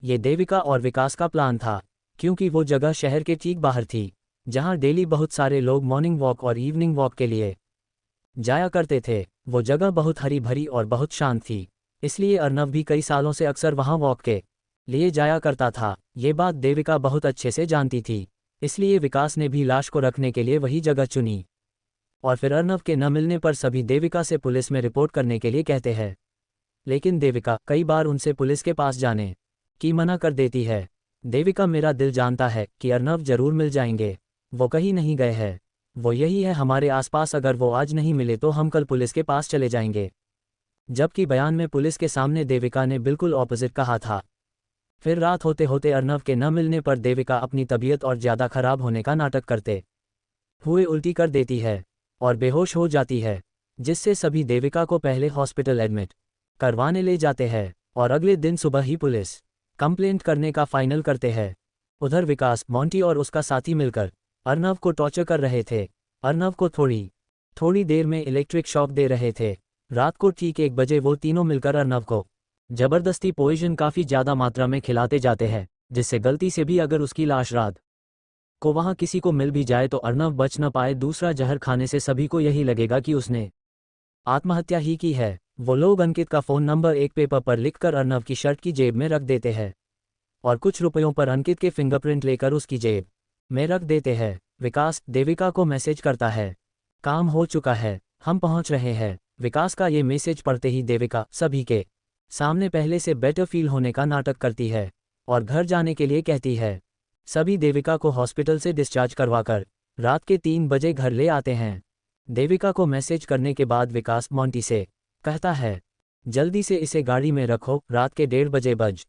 ये देविका और विकास का प्लान था, क्योंकि वो जगह शहर के ठीक बाहर थी, जहां डेली बहुत सारे लोग मॉर्निंग वॉक और इवनिंग वॉक के लिए जाया करते थे। वो जगह बहुत हरी भरी और बहुत शांत थी, इसलिए अर्नव भी कई सालों से अक्सर वहां वॉक के लिए जाया करता था। ये बात देविका बहुत अच्छे से जानती थी, इसलिए विकास ने भी लाश को रखने के लिए वही जगह चुनी। और फिर अर्नव के न मिलने पर सभी देविका से पुलिस में रिपोर्ट करने के लिए कहते हैं, लेकिन देविका कई बार उनसे पुलिस के पास जाने की मना कर देती है। देविका, मेरा दिल जानता है कि अर्नव जरूर मिल जाएंगे, वो कहीं नहीं गए हैं, वो यही है हमारे आसपास, अगर वो आज नहीं मिले तो हम कल पुलिस के पास चले जाएंगे। जबकि बयान में पुलिस के सामने देविका ने बिल्कुल ऑपोजिट कहा था। फिर रात होते होते अर्नव के न मिलने पर देविका अपनी तबीयत और ज़्यादा खराब होने का नाटक करते हुए उल्टी कर देती है और बेहोश हो जाती है, जिससे सभी देविका को पहले हॉस्पिटल एडमिट करवाने ले जाते हैं और अगले दिन सुबह ही पुलिस कंप्लेंट करने का फाइनल करते हैं। उधर विकास, मोंटी और उसका साथी मिलकर अर्नव को टॉर्चर कर रहे थे। अर्नव को थोड़ी देर में इलेक्ट्रिक शॉक दे रहे थे। रात को ठीक 1 बजे वो तीनों मिलकर अर्नव को जबरदस्ती पॉइजन काफ़ी ज़्यादा मात्रा में खिलाते जाते हैं, जिससे गलती से भी अगर उसकी लाश रात को वहाँ किसी को मिल भी जाए तो अर्नव बच न पाए। दूसरा जहर खाने से सभी को यही लगेगा कि उसने आत्महत्या ही की है। वो लोग अंकित का फ़ोन नंबर एक पेपर पर लिखकर अर्नव की शर्ट की जेब में रख देते हैं और कुछ रुपयों पर अंकित के फिंगरप्रिंट लेकर उसकी जेब में रख देते हैं। विकास देविका को मैसेज करता है, काम हो चुका है, हम पहुंच रहे हैं। विकास का ये मैसेज पढ़ते ही देविका सभी के सामने पहले से बेटर फील होने का नाटक करती है और घर जाने के लिए कहती है। सभी देविका को हॉस्पिटल से डिस्चार्ज करवाकर रात के 3 बजे घर ले आते हैं। देविका को मैसेज करने के बाद विकास मोंटी से कहता है, जल्दी से इसे गाड़ी में रखो, रात के 1:30 बजे बज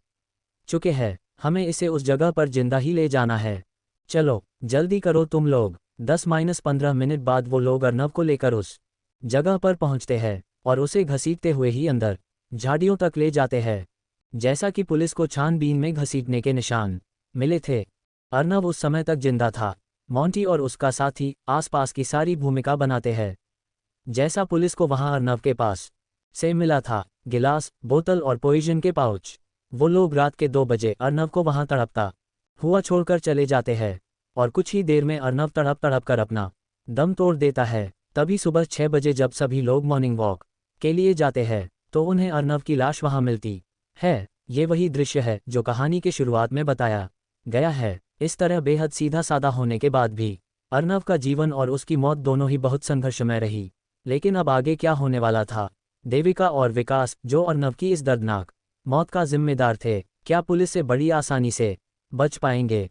चुके हैं, हमें इसे उस जगह पर जिंदा ही ले जाना है, चलो जल्दी करो तुम लोग। 10-15 मिनट बाद वो लोग अर्नव को लेकर उस जगह पर पहुंचते हैं और उसे घसीटते हुए ही अंदर झाड़ियों तक ले जाते हैं, जैसा कि पुलिस को छानबीन में घसीटने के निशान मिले थे। अर्नव उस समय तक जिंदा था। मोंटी और उसका साथी आसपास की सारी भूमिका बनाते हैं, जैसा पुलिस को वहां अर्नव के पास से मिला था, गिलास, बोतल और पॉइजन के पाउच। वो लोग रात के 2 बजे अर्नव को वहां तड़पता हुआ छोड़कर चले जाते हैं और कुछ ही देर में अर्नव तड़प तड़प कर अपना दम तोड़ देता है। तभी सुबह 6 बजे जब सभी लोग मॉर्निंग वॉक के लिए जाते हैं तो उन्हें अर्नव की लाश वहां मिलती है। ये वही दृश्य है जो कहानी के शुरुआत में बताया गया है। इस तरह बेहद सीधा साधा होने के बाद भी अर्नव का जीवन और उसकी मौत दोनों ही बहुत संघर्षमय रही। लेकिन अब आगे क्या होने वाला था? देविका और विकास, जो अर्नव की इस दर्दनाक मौत का जिम्मेदार थे, क्या पुलिस से बड़ी आसानी से बच पाएंगे?